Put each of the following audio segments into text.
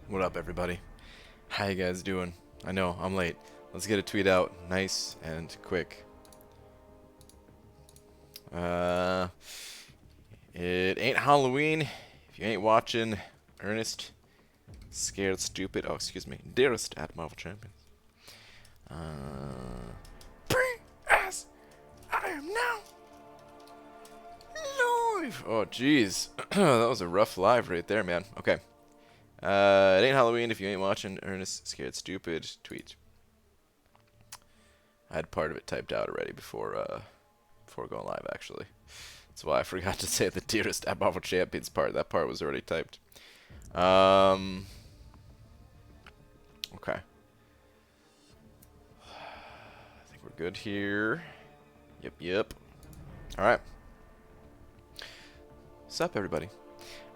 What up, everybody? How you guys doing? I know, I'm late. Let's get a tweet out nice and quick. It ain't Halloween if you ain't watching Ernest, Scared Stupid, oh, excuse me, Dearest at Marvel Champions. As I am now live. Oh, jeez. That was a rough live right there, man. Okay. It ain't Halloween if you ain't watching Ernest Scared Stupid tweet. I had part of it typed out already before going live, actually. That's why I forgot to say the Dearest at Marvel Champions part. That part was already typed. Okay. I think we're good here. Yep. Alright. What's up, everybody?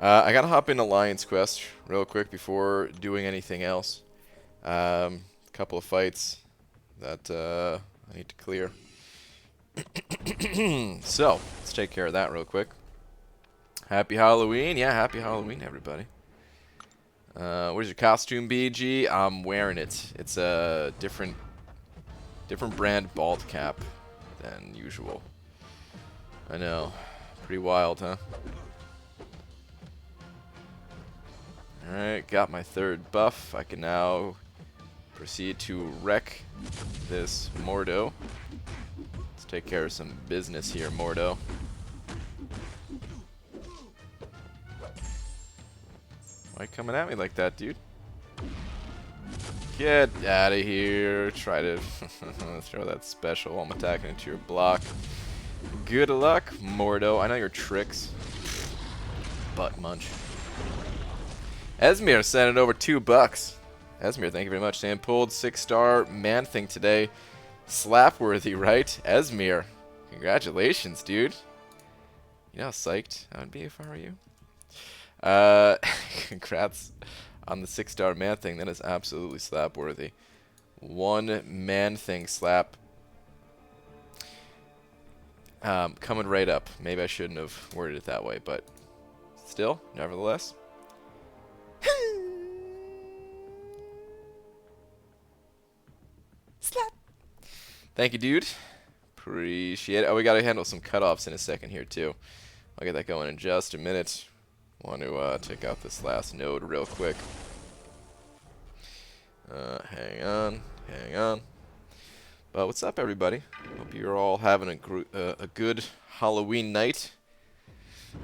I gotta hop in Alliance Quest real quick before doing anything else. Couple of fights that I need to clear. So, let's take care of that real quick. Happy Halloween. Yeah, happy Halloween, everybody. Where's your costume, BG? I'm wearing it. It's a different brand bald cap than usual. I know. Pretty wild, huh? Alright, got my third buff. I can now proceed to wreck this Mordo. Let's take care of some business here, Mordo. Why you coming at me like that, dude? Get out of here. Try to throw that special while I'm attacking into your block. Good luck, Mordo. I know your tricks. Butt munch. Esmir sent it over $2. Esmir, thank you very much. Sam pulled 6-star man thing today. Slapworthy, right? Esmir, congratulations, dude. You know how psyched I would be if I were you. Congrats on the 6-star man thing. That is absolutely slapworthy. One man thing slap. Coming right up. Maybe I shouldn't have worded it that way, but still, nevertheless. Slap. Thank you, dude. Appreciate it. Oh, we gotta handle some cutoffs in a second here, too. I'll get that going in just a minute. Want to take out this last node real quick. Hang on. But what's up, everybody? Hope you're all having a good Halloween night.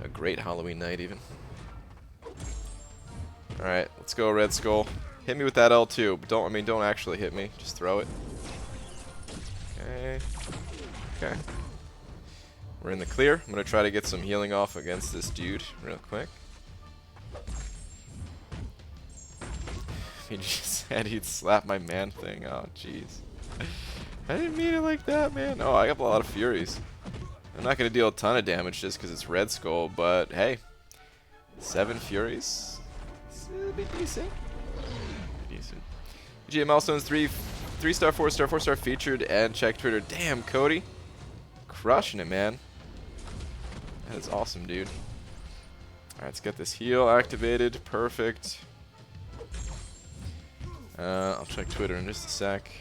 A great Halloween night, even. Alright, let's go, Red Skull. Hit me with that L2, but don't actually hit me. Just throw it. Okay. We're in the clear. I'm gonna try to get some healing off against this dude real quick. He just said he'd slap my man thing. Oh, jeez. I didn't mean it like that, man. Oh, I have a lot of Furies. I'm not gonna deal a ton of damage just because it's Red Skull, but hey. 7 Furies. It'll be decent. GM Milestones 3-star, 4-star, 4-star featured, and check Twitter. Damn, Cody. Crushing it, man. That is awesome, dude. Alright, let's get this heal activated. Perfect. I'll check Twitter in just a sec.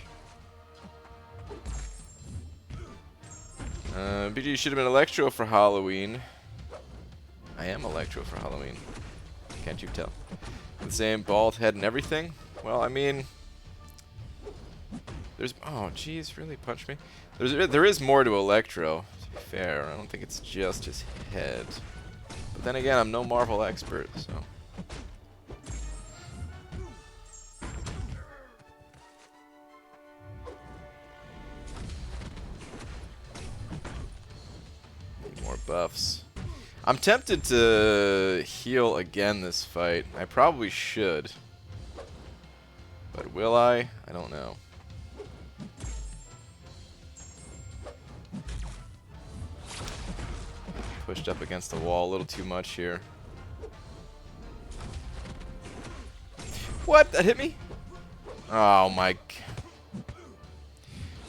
BG, you should have been Electro for Halloween. I am Electro for Halloween. Can't you tell? The same bald head and everything? Well, I mean, there's... Oh, jeez, really? Punch me? There is more to Electro, to be fair. I don't think it's just his head. But then again, I'm no Marvel expert, so... Need more buffs. I'm tempted to heal again this fight. I probably should. But will I? I don't know. Pushed up against the wall a little too much here. What? That hit me? Oh my...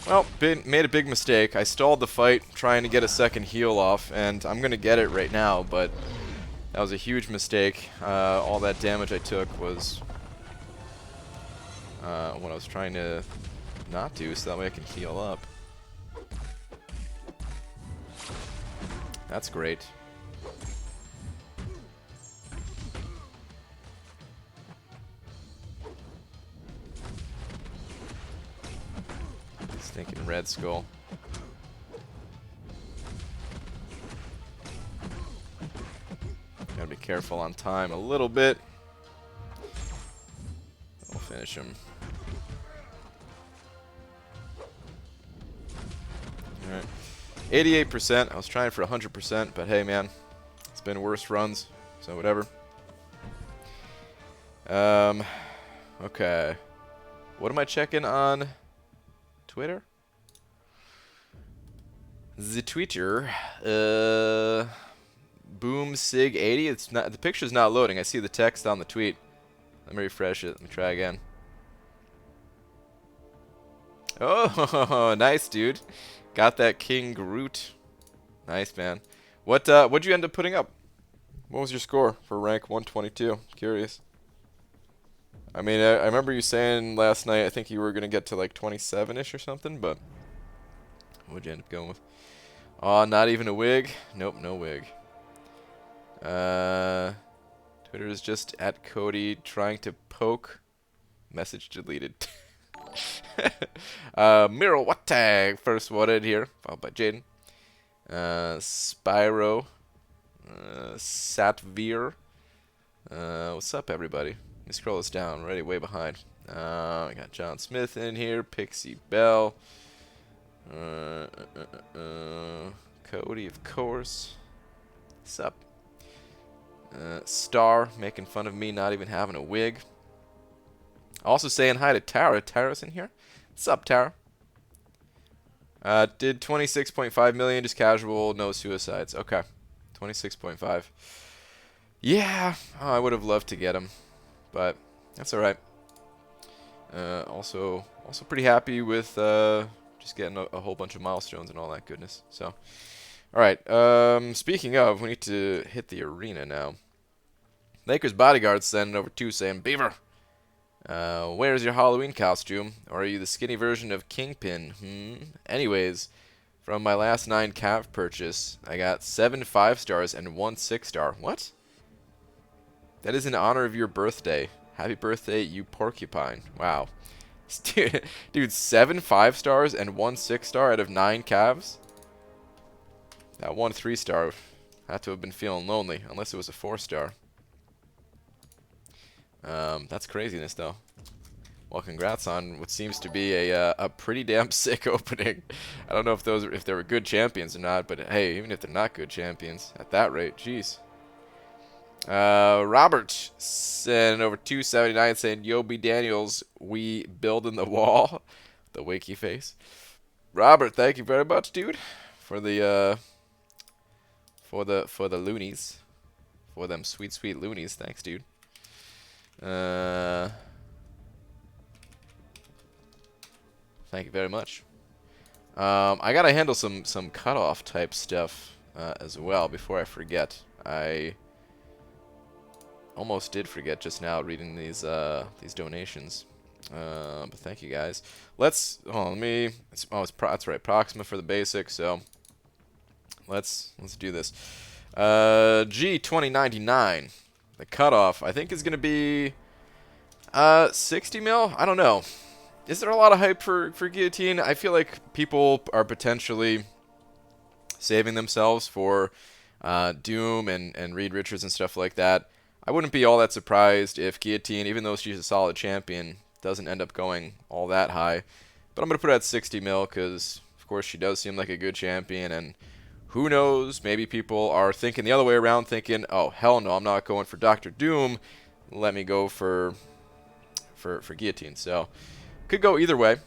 Well, made a big mistake. I stalled the fight trying to get a second heal off, and I'm going to get it right now, but that was a huge mistake. All that damage I took was when I was trying to not do, so that way I can heal up. That's great. Stinking Red Skull. Gotta be careful on time a little bit. We'll finish him. Alright. 88%. I was trying for 100%, but hey, man. It's been worse runs, so whatever. Okay. What am I checking on Twitter? The Twitter. Boom Sig 80. It's not, the picture's not loading. I see the text on the tweet. Let me refresh it. Let me try again. Oh, nice, dude. Got that King Groot. Nice, man. What'd you end up putting up? What was your score for rank 122? Curious. I mean, I remember you saying last night, I think you were going to get to like 27-ish or something, but what'd you end up going with? Oh, not even a wig? Nope, no wig. Twitter is just at Cody trying to poke. Message deleted. Miro what tag? First one in here, followed by Jaden. Spyro. Satvir. What's up, everybody? Let me scroll this down. Already way behind. We got John Smith in here. Pixie Bell. Cody, of course. What's up? Star making fun of me not even having a wig. Also saying hi to Tara. Tara's in here. What's up, Tara? Did 26.5 million, just casual, no suicides. Okay. 26.5. Yeah, oh, I would have loved to get him, but that's all right. Also pretty happy with just getting a whole bunch of milestones and all that goodness. So, all right. Speaking of, we need to hit the arena now. Lakers bodyguard sending over 2 saying, Beaver, where's your Halloween costume? Or are you the skinny version of Kingpin? Anyways, from my last 9 Cav purchase, I got 7 5-stars and 1 6-star. What? That is in honor of your birthday. Happy birthday, you porcupine. Wow. Dude, 7 5-stars and 1 6-star out of 9 Cavs? That 1 3-star had to have been feeling lonely, unless it was a 4-star. That's craziness, though. Well, congrats on what seems to be a pretty damn sick opening. I don't know if they were good champions or not, but hey, even if they're not good champions, at that rate, jeez. Robert sent over 279 saying, Yo, B. Daniels, we building the wall. The wakey face. Robert, thank you very much, dude, for the loonies, for them sweet loonies. Thanks, dude. Thank you very much. I gotta handle some cutoff type stuff as well before I forget. I almost did forget just now reading these donations. But thank you guys. Let's that's right, Proxima for the basics. So let's do this. G2099. The cutoff I think is gonna be 60 mil. I don't know. Is there a lot of hype for Guillotine? I feel like people are potentially saving themselves for Doom and Reed Richards and stuff like that. I wouldn't be all that surprised if Guillotine, even though she's a solid champion, doesn't end up going all that high. But I'm going to put it at 60 mil because, of course, she does seem like a good champion. And who knows, maybe people are thinking the other way around, thinking, oh, hell no, I'm not going for Dr. Doom. Let me go for Guillotine. So, could go either way.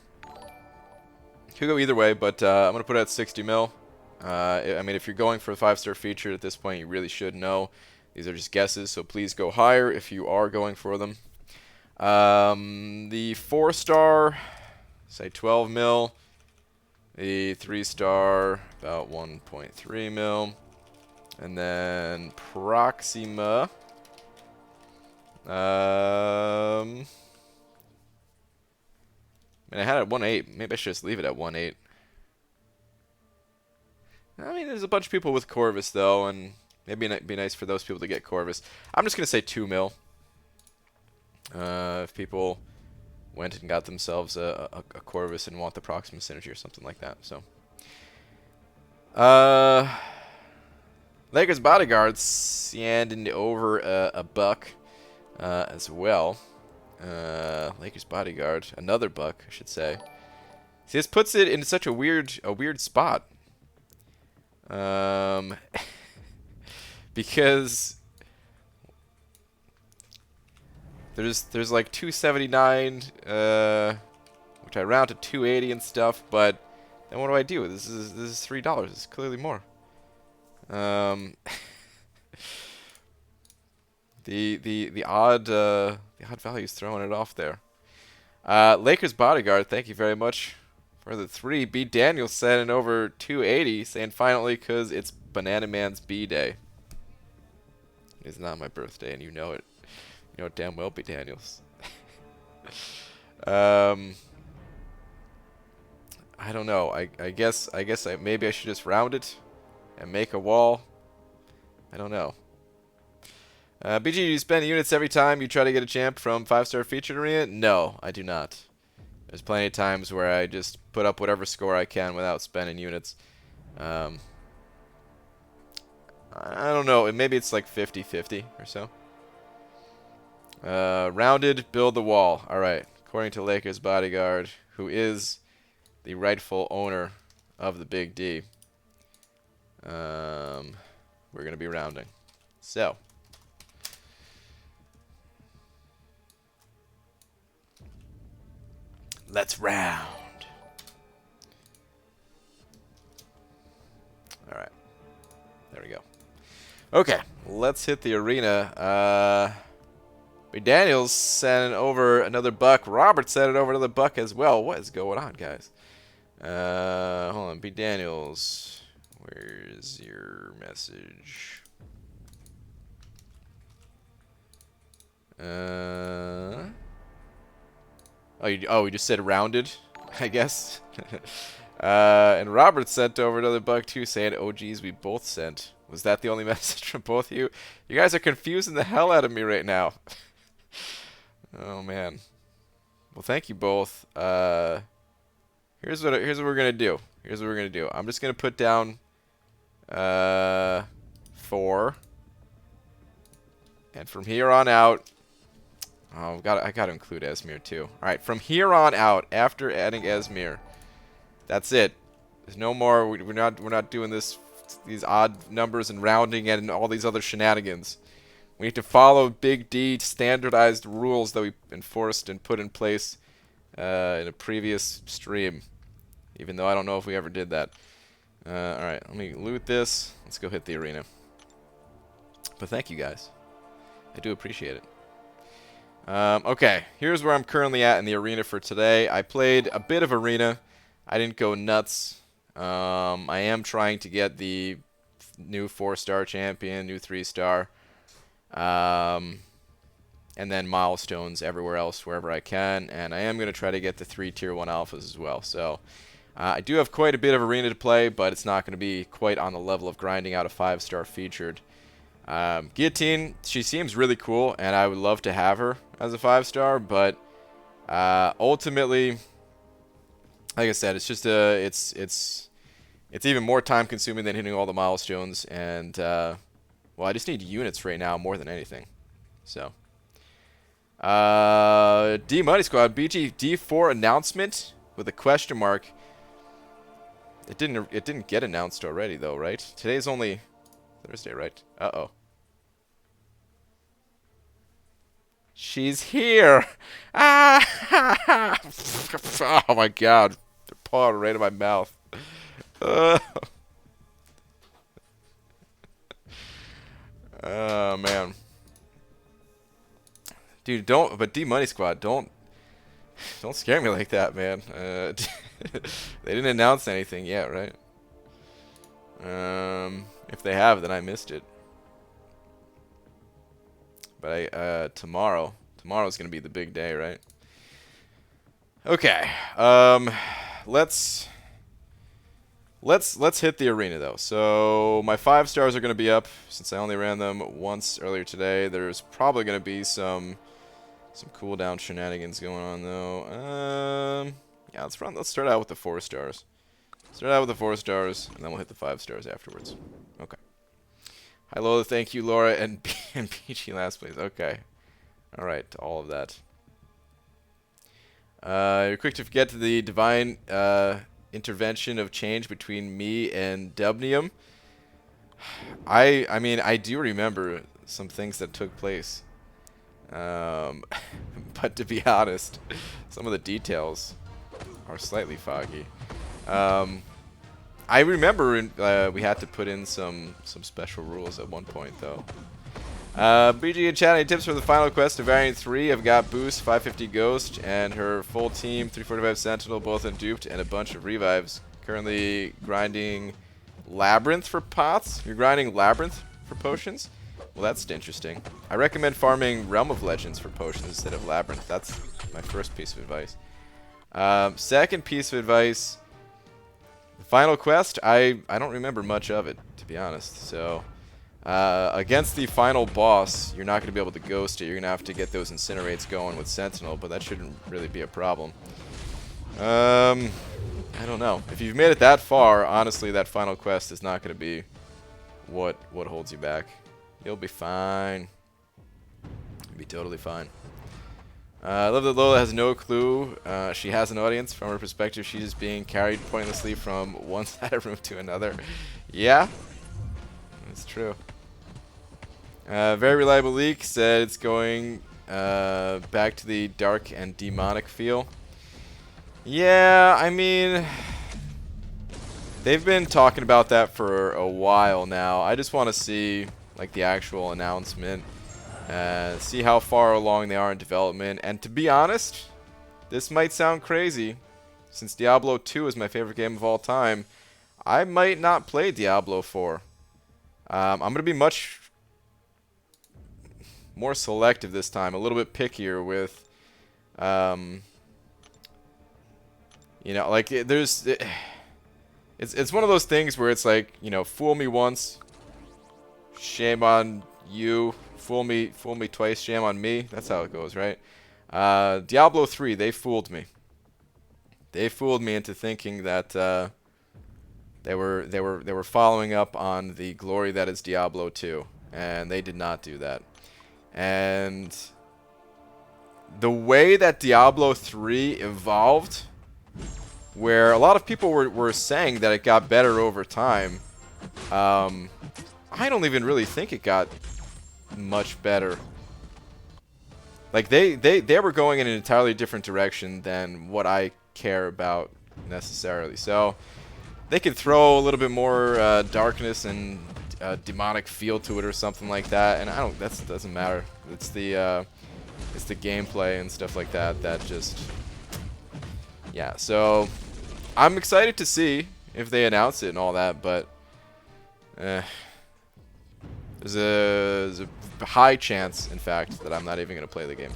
But I'm going to put it at 60 mil. I mean, if you're going for a 5-star feature at this point, you really should know. These are just guesses, so please go higher if you are going for them. The 4-star, say 12 mil. The 3-star, about 1.3 mil. And then Proxima. at 1-8. Maybe I should just leave it at 1-8. I mean, there's a bunch of people with Corvus, though, and maybe it'd be nice for those people to get Corvus. I'm just going to say 2 mil. If people went and got themselves a Corvus and want the Proxima Synergy or something like that. So, Lakers Bodyguards and over a buck as well. Lakers Bodyguard, another buck, I should say. See, this puts it in such a weird spot. Because there's like 279, which I round to 280 and stuff, but then what do? This is $3. It's clearly more. The odd value's throwing it off there. Lakers Bodyguard, thank you very much for the 3. B Daniel sending over 280, saying finally because it's Banana Man's B-Day. It's not my birthday, and you know it. You know it damn well, B Daniels. I don't know. I guess maybe I should just round it and make a wall. I don't know. BG, do you spend units every time you try to get a champ from 5-star featured arena? No, I do not. There's plenty of times where I just put up whatever score I can without spending units. I don't know. Maybe it's like 50-50 or so. Rounded, build the wall. All right. According to Lakers Bodyguard, who is the rightful owner of the Big D, we're going to be rounding. So, let's round. All right. There we go. Okay, let's hit the arena. B. Daniels sending over another buck. Robert sending over another buck as well. What is going on, guys? Hold on. B. Daniels, where's your message? Oh, we just said rounded, I guess. And Robert sent over another buck too, saying, "Oh geez, we both sent." Was that the only message from both of you? You guys are confusing the hell out of me right now. Oh man. Well, thank you both. Here's what we're gonna do. I'm just gonna put down 4, and from here on out. Oh, I gotta include Esmir too. All right, from here on out, after adding Esmir, that's it. There's no more. We're not doing these odd numbers and rounding and all these other shenanigans. We need to follow Big D standardized rules that we enforced and put in place in a previous stream. Even though I don't know if we ever did that. All right, let me loot this. Let's go hit the arena. But thank you guys. I do appreciate it. Okay, here's where I'm currently at in the arena for today. I played a bit of arena. I didn't go nuts. I am trying to get the new 4-star champion, new 3-star, and then milestones everywhere else wherever I can. And I am going to try to get the 3 tier 1 alphas as well. So I do have quite a bit of arena to play, but it's not going to be quite on the level of grinding out a 5-star featured. Guillotine, she seems really cool, and I would love to have her as a 5-star, but ultimately, like I said, it's just it's even more time consuming than hitting all the milestones, and well, I just need units right now more than anything. So D Money Squad BG D4 announcement with a question mark. It didn't get announced already though, right? Today's only Thursday, right? Uh-oh. She's here. Ah! Oh my god. They're pawing right in my mouth. Oh man. Dude, but D Money Squad, don't scare me like that, man. They didn't announce anything yet, right? If they have, then I missed it. But tomorrow's gonna be the big day, right? Okay. Let's hit the arena though. So my 5 stars are going to be up since I only ran them once earlier today. There's probably going to be some cooldown shenanigans going on though. Yeah, let's start out with the 4 stars. Start out with the 4 stars, and then we'll hit the 5 stars afterwards. Okay. Hi Lola, thank you Laura, and PG last place. Okay. All right, all of that. You're quick to forget the divine intervention of change between me and Dubnium. I mean, I do remember some things that took place. But to be honest, some of the details are slightly foggy. I remember we had to put in some special rules at one point, though. BG and chat, any tips for the final quest of Variant 3? I've got Boost, 550 Ghost, and her full team, 345 Sentinel, both unduped, and a bunch of revives. Currently grinding Labyrinth for pots. You're grinding Labyrinth for potions? Well, that's interesting. I recommend farming Realm of Legends for potions instead of Labyrinth. That's my first piece of advice. Second piece of advice, the final quest, I don't remember much of it, to be honest. So, against the final boss, you're not going to be able to ghost it. You're going to have to get those incinerates going with Sentinel, but that shouldn't really be a problem. I don't know. If you've made it that far, honestly, that final quest is not going to be what holds you back. You'll be fine. You'll be totally fine. I love that Lola has no clue. She has an audience. From her perspective, she's just being carried pointlessly from one side of the room to another. Yeah, that's true. Very reliable leak said it's going back to the dark and demonic feel. Yeah, I mean, they've been talking about that for a while now. I just want to see like the actual announcement. See how far along they are in development. And to be honest, this might sound crazy. Since Diablo 2 is my favorite game of all time, I might not play Diablo 4. I'm going to be much more selective this time. A little bit pickier with, you know, like, it's one of those things where it's like, you know, fool me once, shame on you. Fool me twice, shame on me. That's how it goes, right? Diablo 3, they fooled me. They fooled me into thinking that they were following up on the glory that is Diablo 2, and they did not do that. And the way that Diablo 3 evolved, where a lot of people were saying that it got better over time, I don't even really think it got much better. Like they were going in an entirely different direction than what I care about necessarily. So they could throw a little bit more darkness and demonic feel to it or something like that, and that doesn't matter. It's the gameplay and stuff like that that just, yeah. So I'm excited to see if they announce it and all that, but there's a high chance, in fact, that I'm not even going to play the game.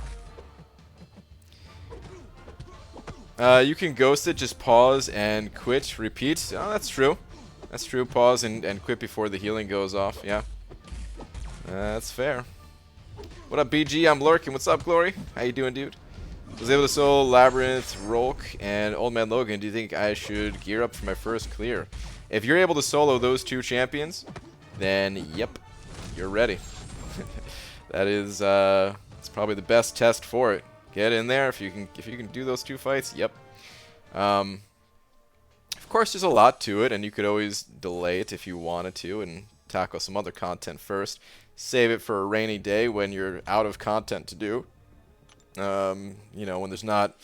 You can ghost it, just pause and quit, repeat. Oh, that's true. That's true. Pause and quit before the healing goes off. Yeah. That's fair. What up, BG? I'm lurking. What's up, Glory? How you doing, dude? Was able to solo Labyrinth, Rolk, and Old Man Logan. Do you think I should gear up for my first clear? If you're able to solo those 2 champions, then yep, you're ready. That is it's probably the best test for it. Get in there if you can do those 2 fights. Yep. Of course, there's a lot to it, and you could always delay it if you wanted to and tackle some other content first. Save it for a rainy day when you're out of content to do. You know, when there's not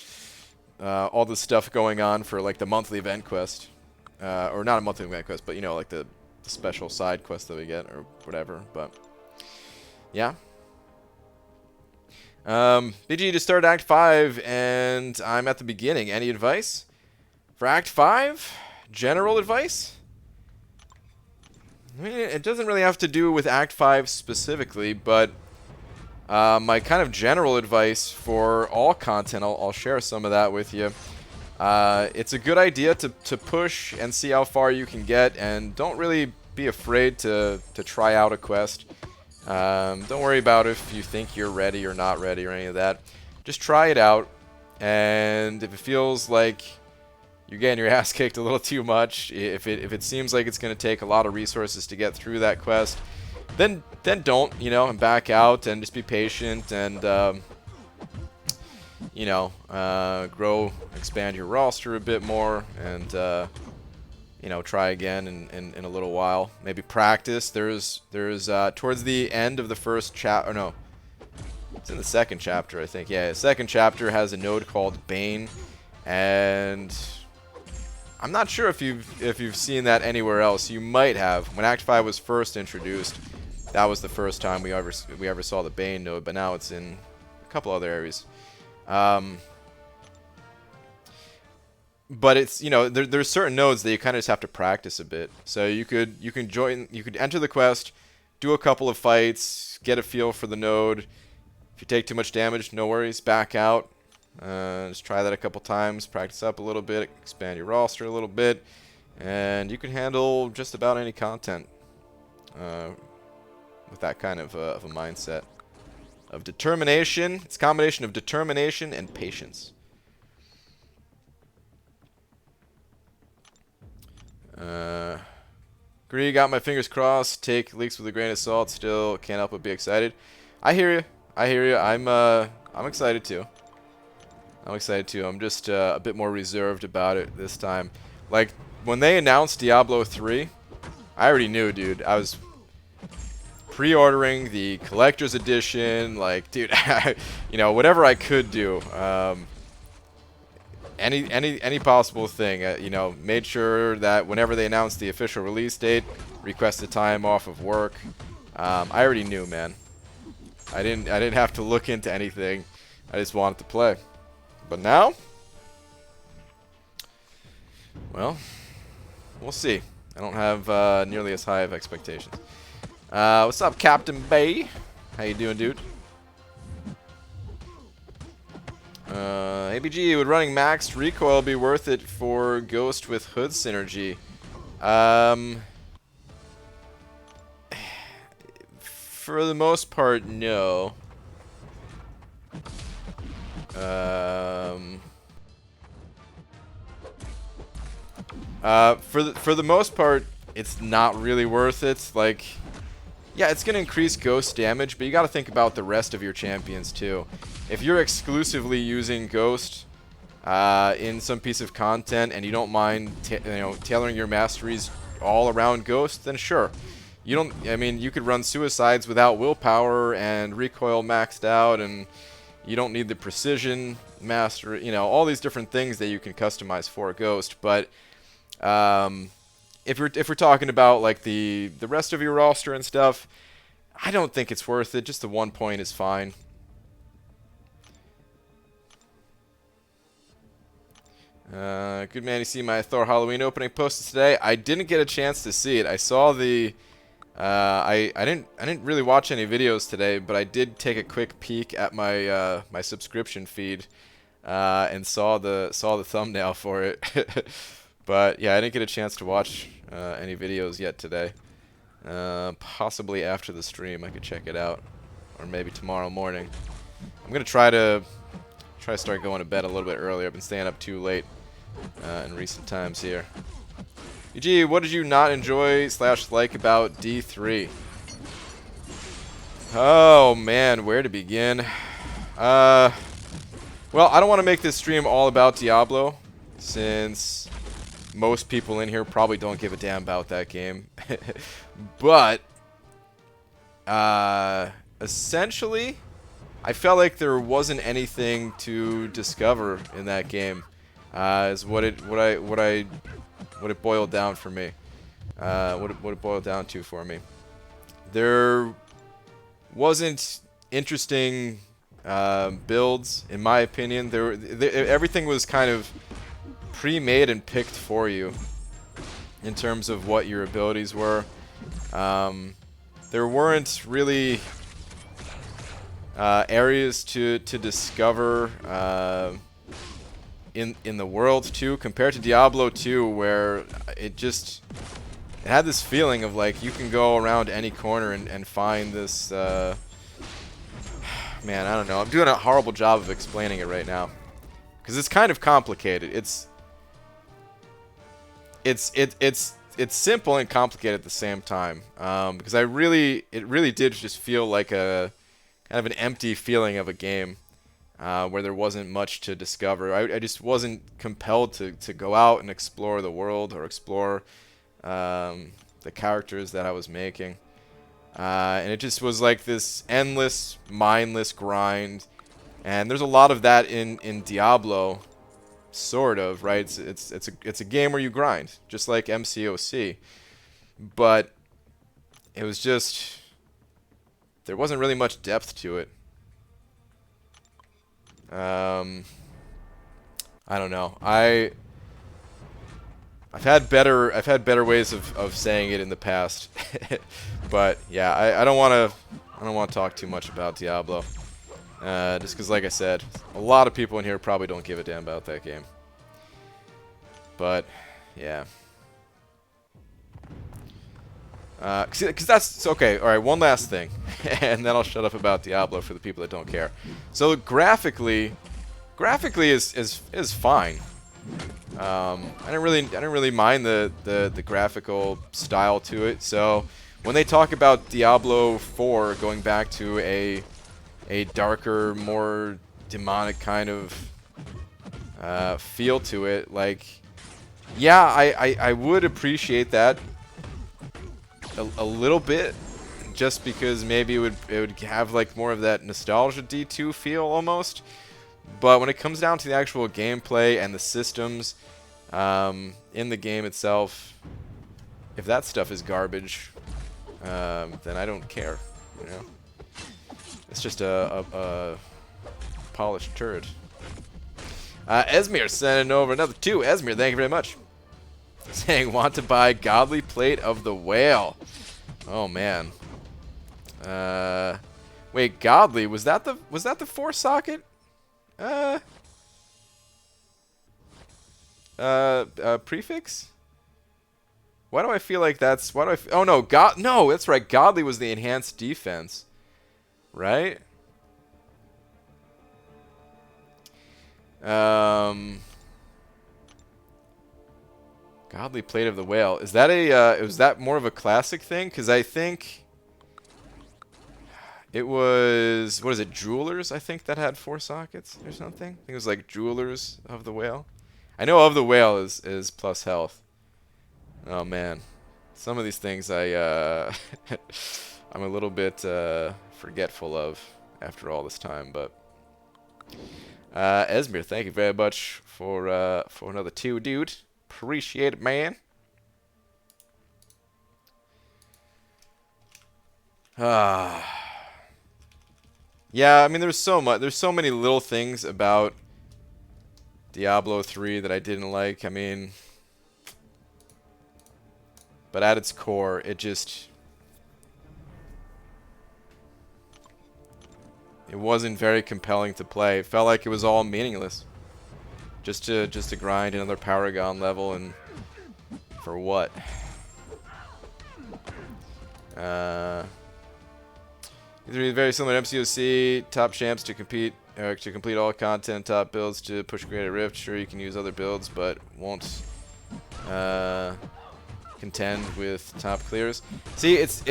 all this stuff going on for like the monthly event quest, or not a monthly event quest, but you know, like the special side quest that we get or whatever. But yeah. BG to start Act 5, and I'm at the beginning. Any advice for Act 5? General advice? I mean, it doesn't really have to do with Act 5 specifically, but my kind of general advice for all content, I'll share some of that with you. It's a good idea to push and see how far you can get, and don't really be afraid to try out a quest. Don't worry about if you think you're ready or not ready or any of that. Just try it out, and if it feels like you're getting your ass kicked a little too much, if it seems like it's going to take a lot of resources to get through that quest, then don't, you know, and back out and just be patient and you know, grow, expand your roster a bit more, and you know, try again in a little while. Maybe practice. There's towards the end of the first chapter, no, it's in the second chapter, I think. Yeah, the second chapter has a node called Bane, and I'm not sure if you've seen that anywhere else. You might have. When Act 5 was first introduced, that was the first time we ever saw the Bane node, but now it's in a couple other areas. But it's, you know, there's certain nodes that you kind of just have to practice a bit. So you could enter the quest, do a couple of fights, get a feel for the node. If you take too much damage, no worries, back out. Just try that a couple times, practice up a little bit, expand your roster a little bit, and you can handle just about any content with that kind of a mindset of determination. It's a combination of determination and patience. Agree, got my fingers crossed. Take leaks with a grain of salt. Still can't help but be excited. I hear you. I hear you. I'm excited too. I'm excited too. I'm just a bit more reserved about it this time. Like, when they announced Diablo 3, I already knew, dude. I was pre-ordering the collector's edition. Like, dude, you know, whatever I could do. Any possible thing, you know, made sure that whenever they announced the official release date, requested time off of work. I already knew, man. I didn't have to look into anything. I just wanted to play. But now, well, we'll see. I don't have nearly as high of expectations. What's up, Captain Bay? How you doing, dude? ABG, would running maxed recoil be worth it for Ghost with Hood synergy? For the most part, no. For the most part, it's not really worth it. Like, yeah, it's gonna increase Ghost damage, but you gotta think about the rest of your champions too. If you're exclusively using Ghost in some piece of content and you don't mind, you know, tailoring your masteries all around Ghost, then sure. You don't. I mean, you could run Suicides without willpower and recoil maxed out, and you don't need the precision master. You know, all these different things that you can customize for a Ghost. But if we're talking about like the rest of your roster and stuff, I don't think it's worth it. Just the 1 point is fine. Good man, you see my Thor Halloween opening posted today? I didn't get a chance to see it. I saw the. I didn't really watch any videos today, but I did take a quick peek at my my subscription feed and saw the thumbnail for it. But yeah, I didn't get a chance to watch any videos yet today. Possibly after the stream, I could check it out, or maybe tomorrow morning. I'm gonna try to start going to bed a little bit earlier. I've been staying up too late in recent times here. EG, what did you not enjoy / like about D3? Oh man, where to begin? Well, I don't want to make this stream all about Diablo, since most people in here probably don't give a damn about that game. But essentially, I felt like there wasn't anything to discover in that game. Is what it boiled down for me. What it boiled down to for me. There wasn't interesting builds, in my opinion. Everything was kind of pre-made and picked for you in terms of what your abilities were. There weren't really areas to discover in the world too, compared to Diablo 2, where it had this feeling of like you can go around any corner and find this. Man, I don't know. I'm doing a horrible job of explaining it right now, because it's kind of complicated. It's simple and complicated at the same time. Because it really did just feel like a kind of an empty feeling of a game, where there wasn't much to discover. I just wasn't compelled to go out and explore the world or explore the characters that I was making. And it just was like this endless, mindless grind. And there's a lot of that in Diablo, sort of, right? It's a game where you grind, just like MCOC. But it was just, there wasn't really much depth to it. I don't know. I've had better ways of saying it in the past. But yeah, I don't want to talk too much about Diablo. Just because, like I said, a lot of people in here probably don't give a damn about that game. But yeah. Because that's okay. All right, one last thing, and then I'll shut up about Diablo for the people that don't care. So graphically is fine. I didn't really mind the graphical style to it. So when they talk about Diablo 4 going back to a darker, more demonic kind of feel to it, like, yeah, I would appreciate that a little bit, just because maybe it would have like more of that nostalgia D2 feel almost. But when it comes down to the actual gameplay and the systems in the game itself, if that stuff is garbage, then I don't care, you know. It's just a polished turd. Esmir sending over another 2. Esmir, thank you very much. Saying, want to buy Godly Plate of the Whale. Oh man. Wait, Godly, was that the 4-socket? Prefix? Why do I feel like that's... oh no, no, that's right. Godly was the enhanced defense. Right? Godly Plate of the Whale. Is that was that more of a classic thing? Because I think it was, what is it, Jewelers, I think, that had 4 sockets or something? I think it was like Jewelers of the Whale. I know of the Whale is plus health. Oh man. Some of these things I'm a little bit forgetful of after all this time, but Esmir, thank you very much for another 2, dude. Appreciate it, man. Yeah, I mean, there's so many little things about Diablo 3 that I didn't like. I mean, but at its core, it wasn't very compelling to play. It felt like it was all meaningless. Just to grind another Paragon level, and for what? Very similar to MCOC, top champs to complete all content, top builds to push Greater Rift. Sure, you can use other builds, but won't contend with top clears. See, it's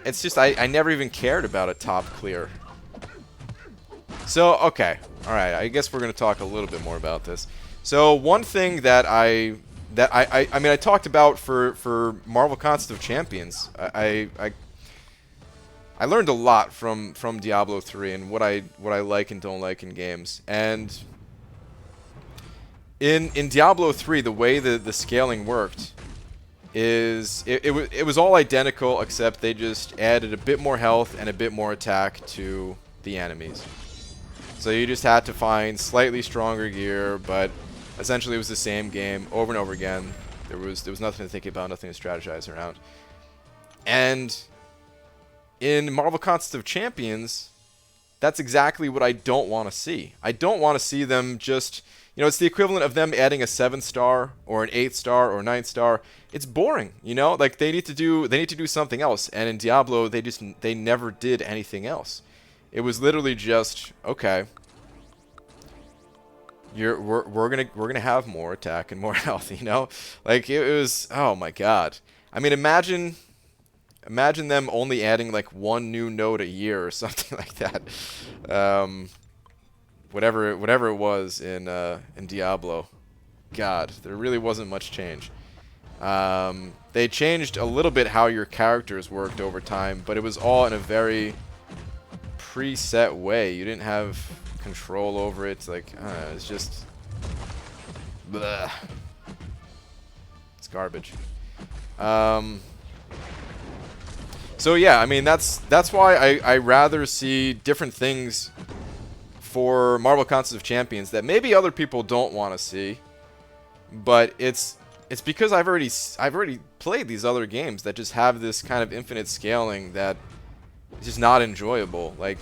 just I never even cared about a top clear. So okay, all right. I guess we're gonna talk a little bit more about this. So one thing that I mean I talked about for Marvel Contest of Champions. I learned a lot from Diablo 3 and what I like and don't like in games. And in Diablo 3, the way the scaling worked is it was all identical, except they just added a bit more health and a bit more attack to the enemies. So you just had to find slightly stronger gear, but essentially it was the same game over and over again. There was nothing to think about, nothing to strategize around. And in Marvel Contest of Champions, that's exactly what I don't want to see. I don't want to see them just, you know, it's the equivalent of them adding a 7-star or an 8-star or 9-star. It's boring, you know? Like they need to do something else. And in Diablo, they never did anything else. It was literally just, okay, we're gonna have more attack and more health, you know? Like it was, oh my god. I mean, imagine them only adding like one new node a year or something like that. Whatever it was in Diablo. God, there really wasn't much change. They changed a little bit how your characters worked over time, but it was all in a very preset way. You didn't have control over it. Like, it's just... bleh. It's garbage. So yeah, I mean that's why I rather see different things for Marvel Contest of Champions that maybe other people don't want to see, but it's because I've already played these other games that just have this kind of infinite scaling that is just not enjoyable. Like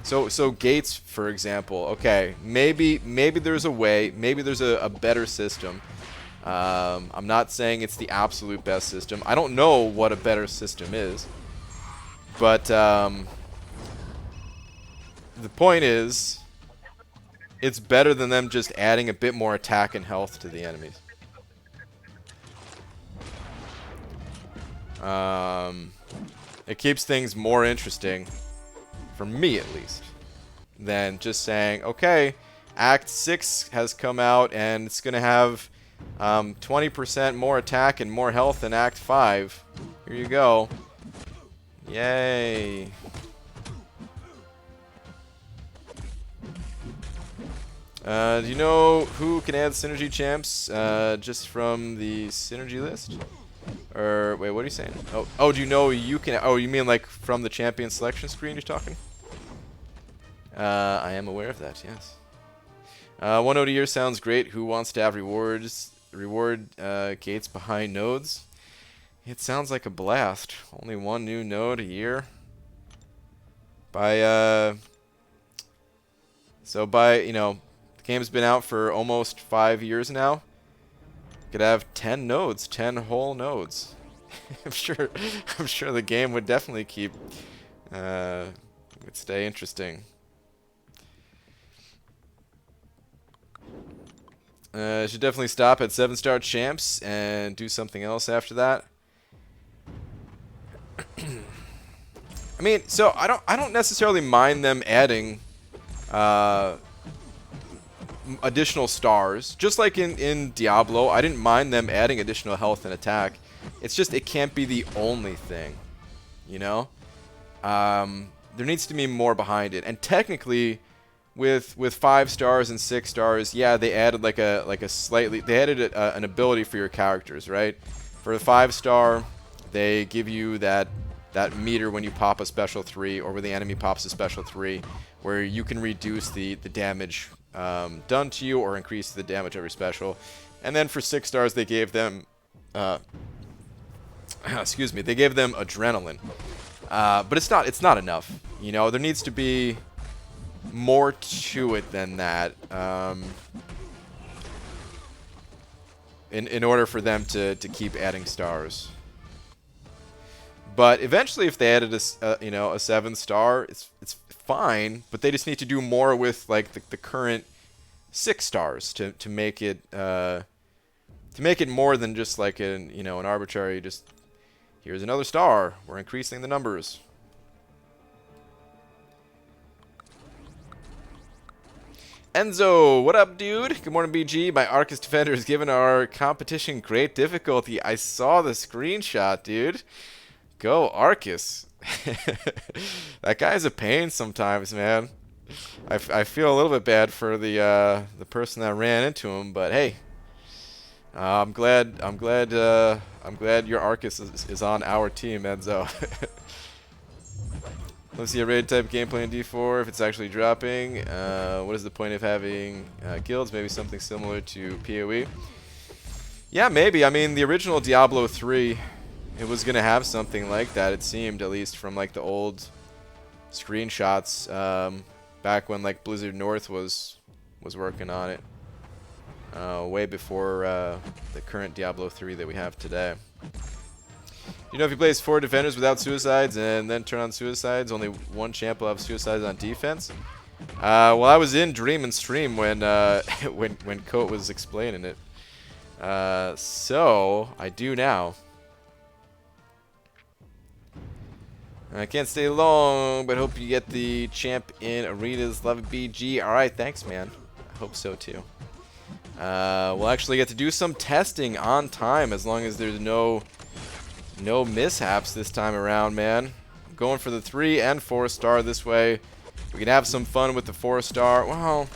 so gates, for example. Okay, maybe there's a way, maybe there's a better system. I'm not saying it's the absolute best system. I don't know what a better system is. But the point is, it's better than them just adding a bit more attack and health to the enemies. It keeps things more interesting, for me at least, than just saying, okay, Act 6 has come out and it's going to have 20% more attack and more health than Act 5. Here you go. Yay. Do you know who can add synergy champs just from the synergy list? Or, wait, what are you saying? Oh, do you know you can... Oh, you mean like from the champion selection screen you're talking? I am aware of that, yes. 1 node a year sounds great. Who wants to have reward gates behind nodes? It sounds like a blast. Only 1 new node a year. So you know, the game's been out for almost 5 years now. Could have 10 nodes, 10 whole nodes. I'm sure the game would definitely would stay interesting. Should definitely stop at 7-star champs and do something else after that. I mean, so I don't necessarily mind them adding additional stars. Just like in Diablo, I didn't mind them adding additional health and attack. It's just it can't be the only thing, you know? There needs to be more behind it. And technically, with 5 stars and 6 stars, yeah, they added like a slightly, they added an ability for your characters, right? For the 5-star, they give you that meter when you pop a special 3, or when the enemy pops a special 3, where you can reduce the damage done to you or increase the damage of your special. And then for 6 stars, they gave them excuse me, they gave them adrenaline. But it's not enough. You know, there needs to be more to it than that. In order for them to keep adding stars. But eventually, if they added a 7-star, it's fine. But they just need to do more with like the current 6 stars to make it more than just like an arbitrary just here's another star. We're increasing the numbers. Enzo, what up, dude? Good morning, BG. My Arcus Defender has given our competition great difficulty. I saw the screenshot, dude. Go Arcus. That guy's a pain sometimes, man. I feel a little bit bad for the person that ran into him, but hey, I'm glad your Arcus is on our team, Enzo. Let's see a raid type gameplay in D4 if it's actually dropping. What is the point of having guilds? Maybe something similar to PoE. Yeah, maybe. I mean, the original Diablo 3, it was gonna have something like that. It seemed, at least from like the old screenshots back when like Blizzard North was working on it, way before the current Diablo 3 that we have today. You know, if he plays 4 defenders without suicides and then turn on suicides, only one champ will have suicides on defense. Well, I was in Dream and Stream when when Coat was explaining it. So I do now. I can't stay long, but hope you get the champ in arenas. Love it, BG. All right, thanks, man. I hope so too. We'll actually get to do some testing on time as long as there's no mishaps this time around, man. I'm going for the 3 and 4 star this way. We can have some fun with the 4 star. Well,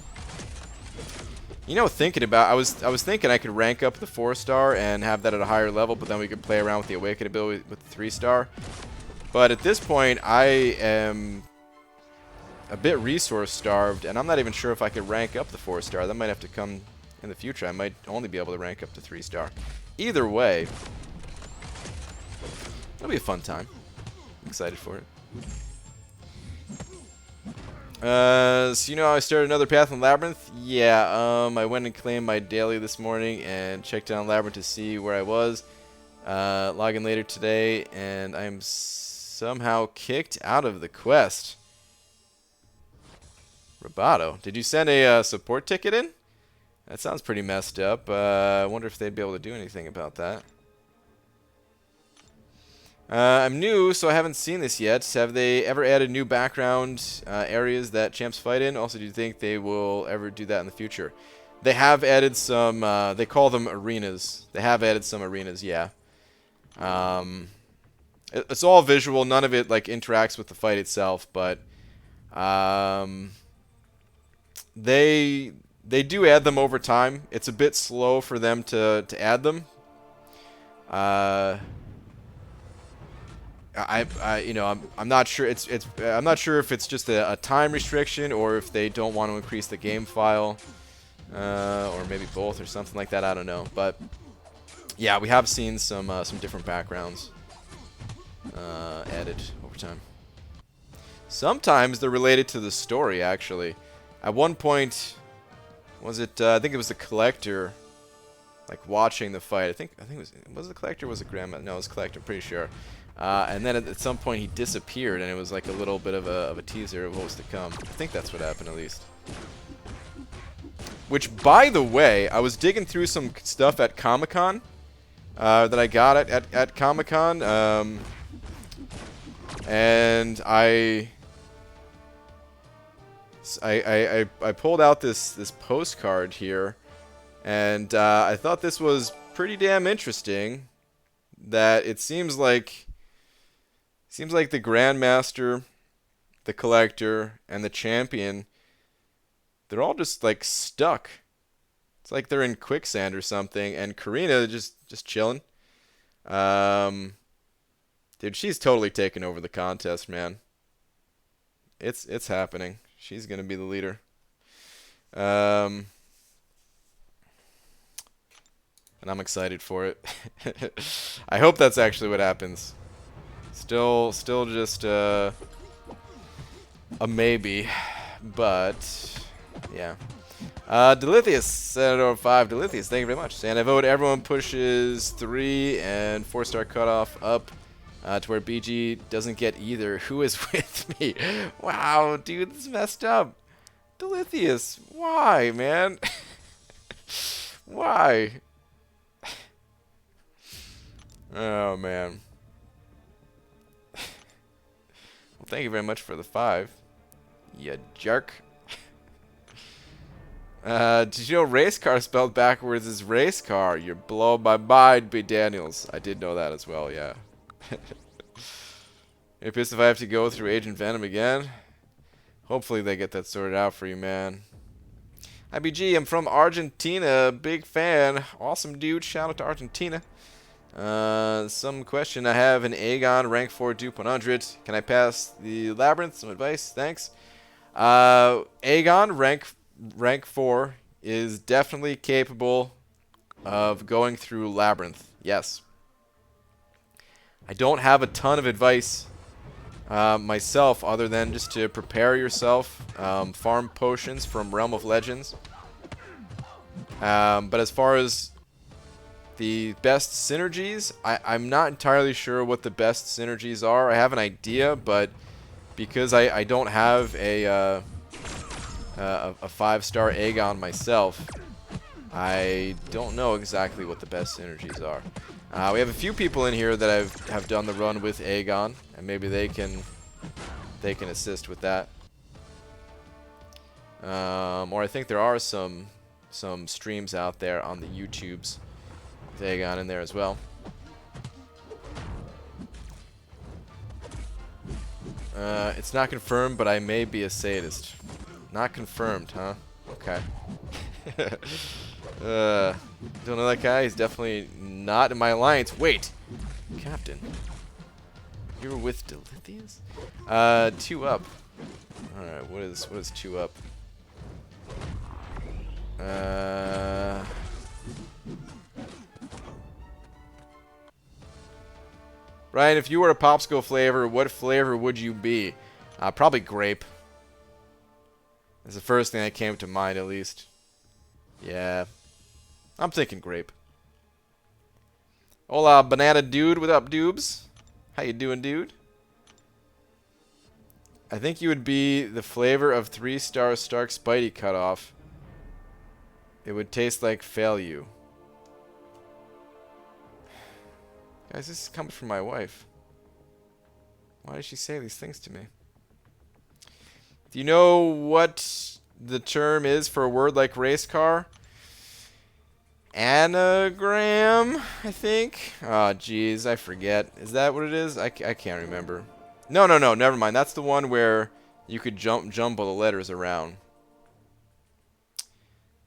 you know, thinking about, I was thinking I could rank up the 4 star and have that at a higher level, but then we could play around with the awaken ability with the 3 star. But at this point, I am a bit resource starved, and I'm not even sure if I could rank up the 4 star. That might have to come in the future. I might only be able to rank up to 3 star. Either way, it'll be a fun time. I'm excited for it. So you know how I started another path in Labyrinth? Yeah, I went and claimed my daily this morning and checked down Labyrinth to see where I was. Log in later today, and I'm somehow kicked out of the quest. Roboto, did you send a support ticket in? That sounds pretty messed up. I wonder if they'd be able to do anything about that. I'm new, so I haven't seen this yet. Have they ever added new background areas that champs fight in? Also, do you think they will ever do that in the future? They have added some, they call them arenas. They have added some arenas, yeah. It's all visual. None of it like interacts with the fight itself, but they do add them over time. It's a bit slow for them to add them. You know, I'm not sure. I'm not sure if it's just a time restriction or if they don't want to increase the game file, or maybe both or something like that. I don't know, but yeah, we have seen some different backgrounds added over time. Sometimes they're related to the story, actually. At one point, was it? I think it was the Collector, like watching the fight. I think it was the Collector. Was it Grandma? No, it was Collector. I'm pretty sure. And then at some point he disappeared, and it was like a little bit of a teaser of what was to come. I think that's what happened, at least. Which, by the way, I was digging through some stuff at Comic-Con that I got at Comic-Con, and I pulled out this postcard here, and I thought this was pretty damn interesting. That it seems like the Grandmaster, the Collector, and the Champion, they're all just like stuck. It's like they're in quicksand or something, and Karina just chilling. Dude, she's totally taken over the contest, man. It's happening. She's gonna be the leader. And I'm excited for it. I hope that's actually what happens. Still just a maybe, but yeah. Delithius, Senator 5. Delithius, thank you very much. And I vote everyone pushes 3 and 4-star cutoff up to where BG doesn't get either. Who is with me? Wow, dude, this is messed up. Delithius, why, man? Why? Oh, man. Well, thank you very much for the 5. You jerk. Did you know race car spelled backwards is race car? You're blowing my mind, B. Daniels. I did know that as well, yeah. You're pissed if I have to go through Agent Venom again? Hopefully they get that sorted out for you, man. IBG, I'm from Argentina. Big fan. Awesome dude. Shout out to Argentina. Some question. I have an Aegon rank 4 dupe 100. Can I pass the Labyrinth? Some advice. Thanks. Aegon rank 4 is definitely capable of going through Labyrinth. Yes. I don't have a ton of advice myself, other than just to prepare yourself, farm potions from Realm of Legends. But as far as the best synergies, I'm not entirely sure what the best synergies are. I have an idea, but because I don't have a 5-star Aegon myself, I don't know exactly what the best synergies are. We have a few people in here that have done the run with Aegon, and maybe they can assist with that. Or I think there are some streams out there on the YouTubes with Aegon in there as well. It's not confirmed, but I may be a sadist. Not confirmed, huh? Okay. Don't know that guy. He's definitely not in my alliance. Wait, Captain, you were with Delithius? 2 up. All right. What is 2 up? Ryan, if you were a popsicle flavor, what flavor would you be? Probably grape. That's the first thing that came to mind, at least. Yeah. I'm thinking grape. Hola, banana dude. What up, dubes? How you doing, dude? I think you would be the flavor of 3-star Stark Spidey cutoff. It would taste like fail you. Guys, this is coming from my wife. Why does she say these things to me? Do you know what the term is for a word like race car? Anagram, I think. Oh, jeez, I forget. Is that what it is? I can't remember. No, never mind. That's the one where you could jumble the letters around.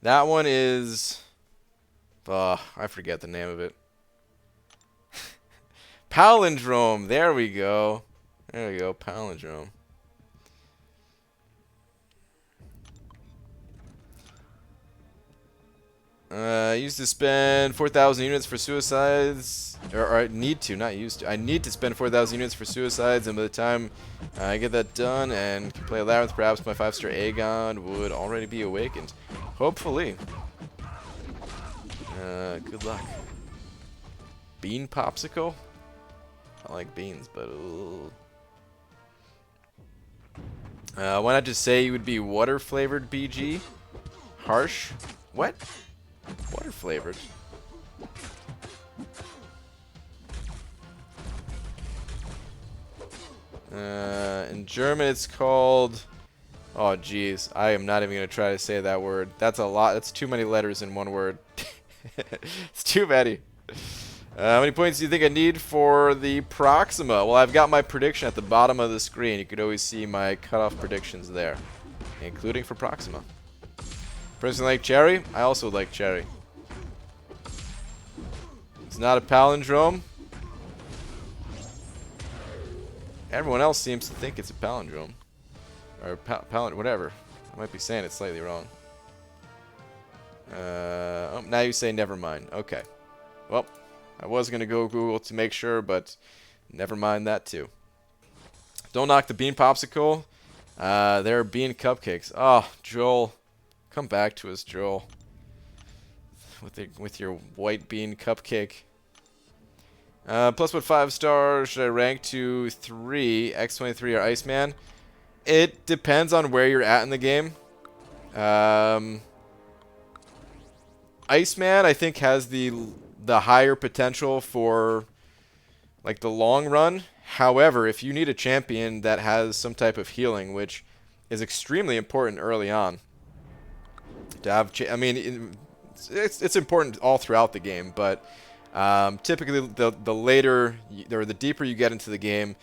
That one is... I forget the name of it. Palindrome. There we go. There we go. Palindrome. I used to spend 4,000 units for suicides, or I need to, not used to. I need to spend 4,000 units for suicides, and by the time I get that done and can play Labyrinth, perhaps my 5-star Aegon would already be awakened. Hopefully. Good luck. Bean popsicle? I like beans, but why not just say you would be water flavored BG? Harsh? What? Water flavored. In German it's called... Oh jeez, I am not even going to try to say that word. That's a lot. That's too many letters in one word. It's too many. How many points do you think I need for the Proxima? Well, I've got my prediction at the bottom of the screen. You could always see my cutoff predictions there, including for Proxima. Person like cherry? I also like cherry. It's not a palindrome. Everyone else seems to think it's a palindrome. Or whatever. I might be saying it slightly wrong. Oh, now you say never mind. Okay. Well, I was going to go Google to make sure, but never mind that too. Don't knock the bean popsicle. There are bean cupcakes. Oh, Joel. Come back to us, Joel. With your white bean cupcake. Plus what 5 stars should I rank to 3? X23 or Iceman? It depends on where you're at in the game. Iceman, I think, has the higher potential for like the long run. However, if you need a champion that has some type of healing, which is extremely important early on, to have, I mean, it's important all throughout the game, but typically the later or the deeper you get into the game,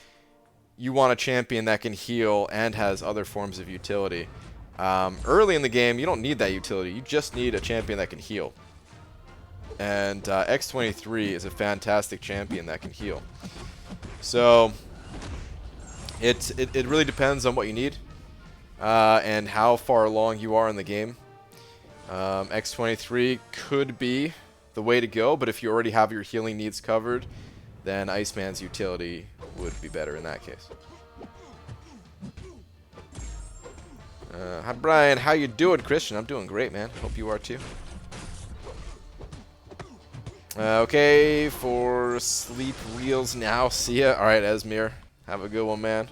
you want a champion that can heal and has other forms of utility. Early in the game, you don't need that utility. You just need a champion that can heal. And X23 is a fantastic champion that can heal. So it really depends on what you need and how far along you are in the game. X23 could be the way to go, but if you already have your healing needs covered, then Iceman's utility would be better in that case. Hi, Brian. How you doing, Christian? I'm doing great, man. Hope you are, too. Okay, for sleep reels now. See ya. Alright, Esmir. Have a good one, man.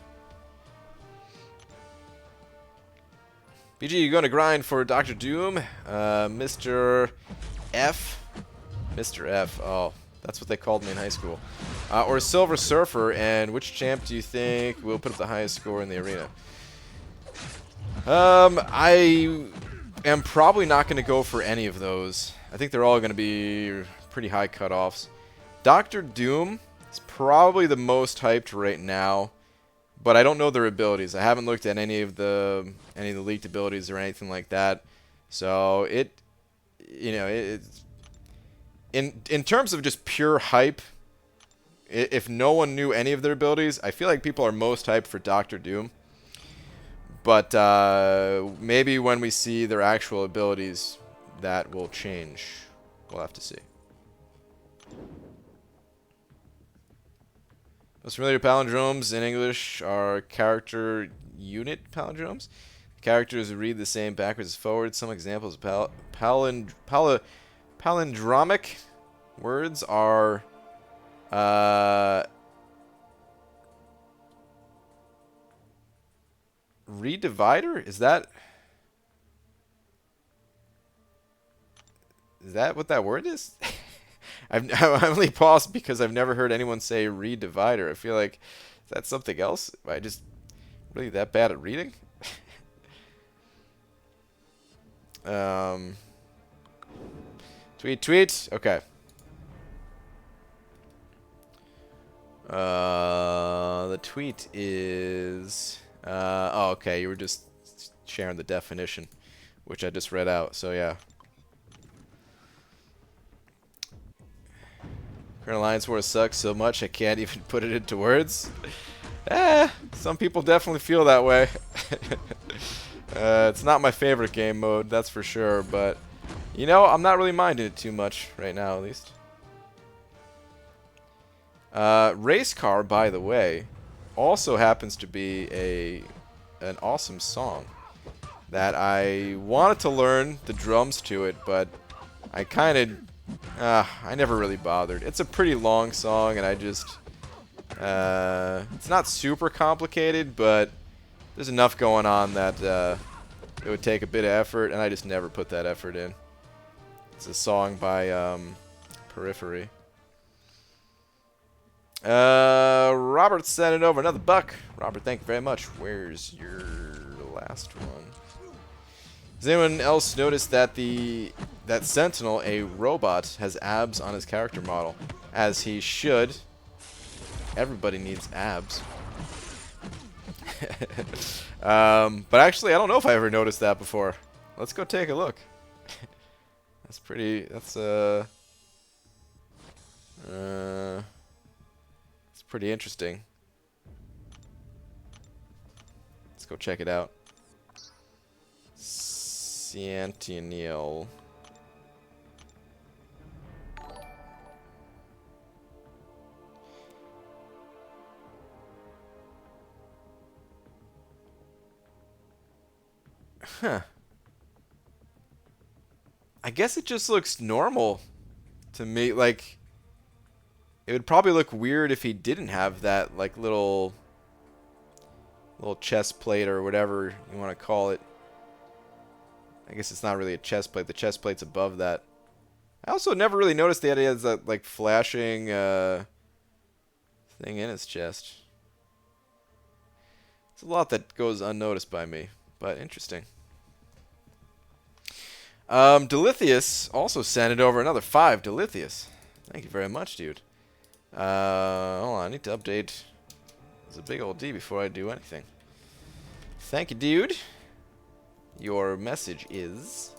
BG, you going to grind for Dr. Doom? Mr. F? Mr. F. Oh, that's what they called me in high school. Or Silver Surfer, and which champ do you think will put up the highest score in the arena? I am probably not going to go for any of those. I think they're all going to be pretty high cutoffs. Dr. Doom is probably the most hyped right now, but I don't know their abilities. I haven't looked at any of the leaked abilities or anything like that. So in terms of just pure hype, if no one knew any of their abilities, I feel like people are most hyped for Dr. Doom. But maybe when we see their actual abilities, that will change. We'll have to see. Most familiar palindromes in English are character unit palindromes. Characters read the same backwards as forwards. Some examples of palindromic words are redivider? Is that what that word is? I only paused because I've never heard anyone say redivider. I feel like that's something else. Am I just really that bad at reading? Tweet. Okay. The tweet is... oh, okay. You were just sharing the definition, which I just read out. So, yeah. Current Alliance War sucks so much I can't even put it into words. Some people definitely feel that way. It's not my favorite game mode, that's for sure, but you know, I'm not really minding it too much right now, at least. Race Car, by the way, also happens to be an awesome song that I wanted to learn the drums to it, but I never really bothered. It's a pretty long song, and I just... it's not super complicated, but there's enough going on that it would take a bit of effort, and I just never put that effort in. It's a song by Periphery. Robert sent it over. Another buck. Robert, thank you very much. Where's your last one? Has anyone else noticed that that Sentinel, a robot, has abs on his character model? As he should. Everybody needs abs. But actually, I don't know if I ever noticed that before. Let's go take a look. It's pretty interesting. Let's go check it out. Sentinel. Huh. I guess it just looks normal to me. Like, it would probably look weird if he didn't have that, like, little chest plate or whatever you want to call it. I guess it's not really a chest plate. The chest plate's above that. I also never really noticed that he has that, like, flashing thing in his chest. It's a lot that goes unnoticed by me, but interesting. Delithius also sent it over. Another 5. Delithius. Thank you very much, dude. Hold on. I need to update. There's a big old D before I do anything. Thank you, dude. Your message is...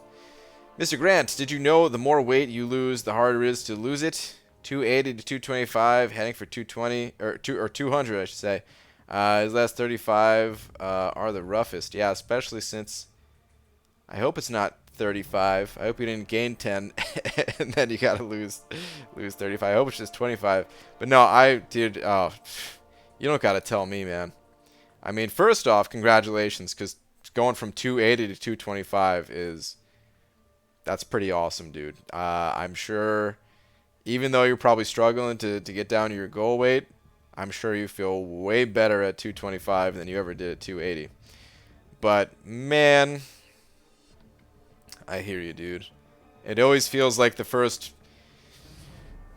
Mr. Grant, did you know the more weight you lose, the harder it is to lose it? 280 to 225, heading for 220, or 200, I should say. His last 35 are the roughest. Yeah, especially since... I hope it's not 35. I hope you didn't gain 10 and then you gotta lose 35. I hope it's just 25. But no, dude, oh, you don't gotta tell me, man. I mean, first off, congratulations, because going from 280 to 225 that's pretty awesome, dude. I'm sure, even though you're probably struggling to get down to your goal weight, I'm sure you feel way better at 225 than you ever did at 280. But, man, I hear you, dude. It always feels like the first...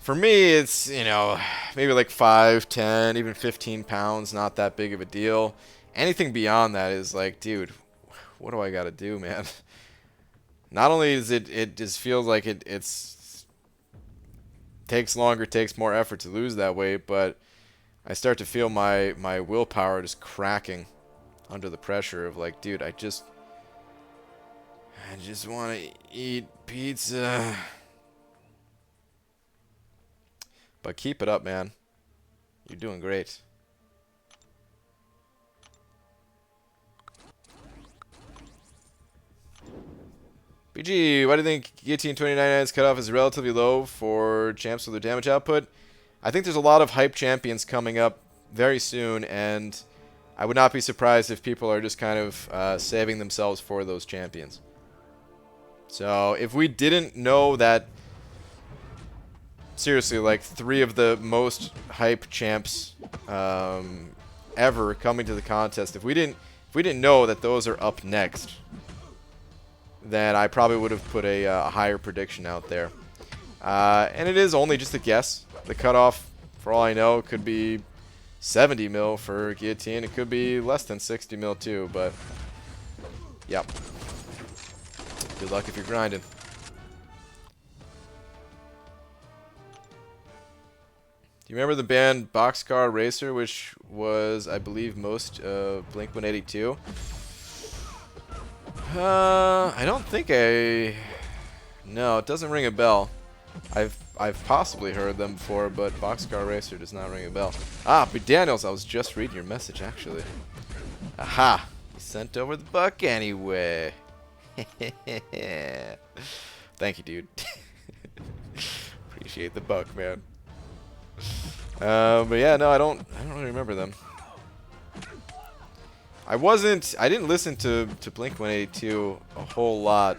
For me, it's, you know, maybe like 5, 10, even 15 pounds, not that big of a deal. Anything beyond that is like, dude, what do I got to do, man? Not only is it just feels like it's takes longer, takes more effort to lose that weight, but I start to feel my willpower just cracking under the pressure of like, dude, I just want to eat pizza. But keep it up, man. You're doing great. BG, why do you think Guillotine 29's cutoff is relatively low for champs with their damage output? I think there's a lot of hype champions coming up very soon, and I would not be surprised if people are just kind of saving themselves for those champions. So if we didn't know that, seriously, like 3 of the most hype champs ever coming to the contest, if we didn't know that those are up next, then I probably would have put a higher prediction out there. And it is only just a guess. The cutoff, for all I know, could be 70 mil for Guillotine. It could be less than 60 mil too, but yep. Good luck if you're grinding. Do you remember the band Boxcar Racer, which was, I believe, most Blink-182? I don't think No, it doesn't ring a bell. I've possibly heard them before, but Boxcar Racer does not ring a bell. Ah, but Daniels, I was just reading your message, actually. Aha! You sent over the buck anyway. Thank you, dude. Appreciate the buck, man. But yeah, no, I don't really remember them. I didn't listen to Blink-182 a whole lot,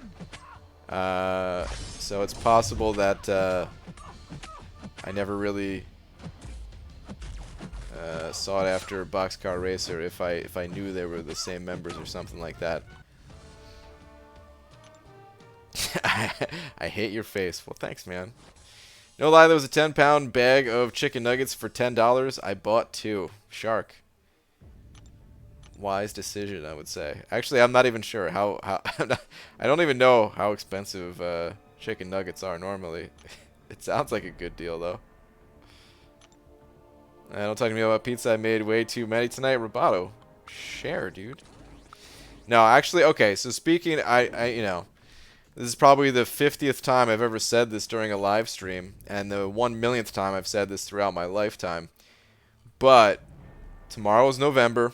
so it's possible that I never really sought after Boxcar Racer if I knew they were the same members or something like that. I hate your face. Well, thanks, man. No lie, there was a 10-pound bag of chicken nuggets for $10. I bought 2. Shark. Wise decision, I would say. Actually, I'm not even sure how I don't even know how expensive chicken nuggets are normally. It sounds like a good deal, though. Don't talk to me about pizza. I made way too many tonight. Roboto. Share, dude. No, actually, okay, so speaking, you know, this is probably the 50th time I've ever said this during a live stream, and the 1,000,000th time I've said this throughout my lifetime. But tomorrow is November.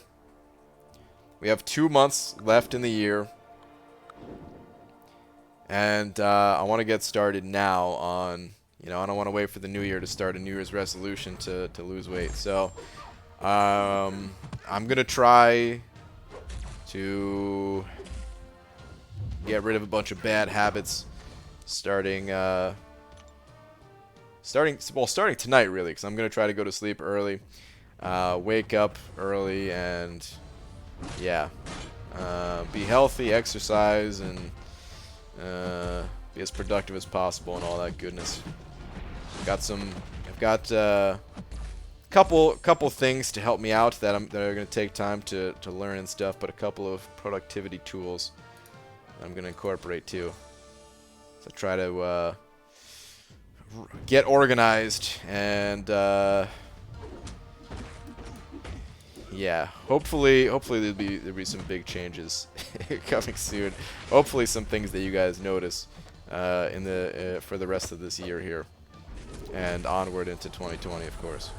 We have 2 months left in the year, and I want to get started now on, you know, I don't want to wait for the new year to start a New Year's resolution to lose weight. So I'm going to try to get rid of a bunch of bad habits starting tonight, really, because I'm going to try to go to sleep early, wake up early, and yeah, be healthy, exercise, and be as productive as possible and all that goodness. I've got a couple things to help me out that are going to take time to learn and stuff, but a couple of productivity tools I'm going to incorporate too. So try to get organized and yeah, hopefully there'll be some big changes coming soon. Hopefully some things that you guys notice for the rest of this year here and onward into 2020, of course.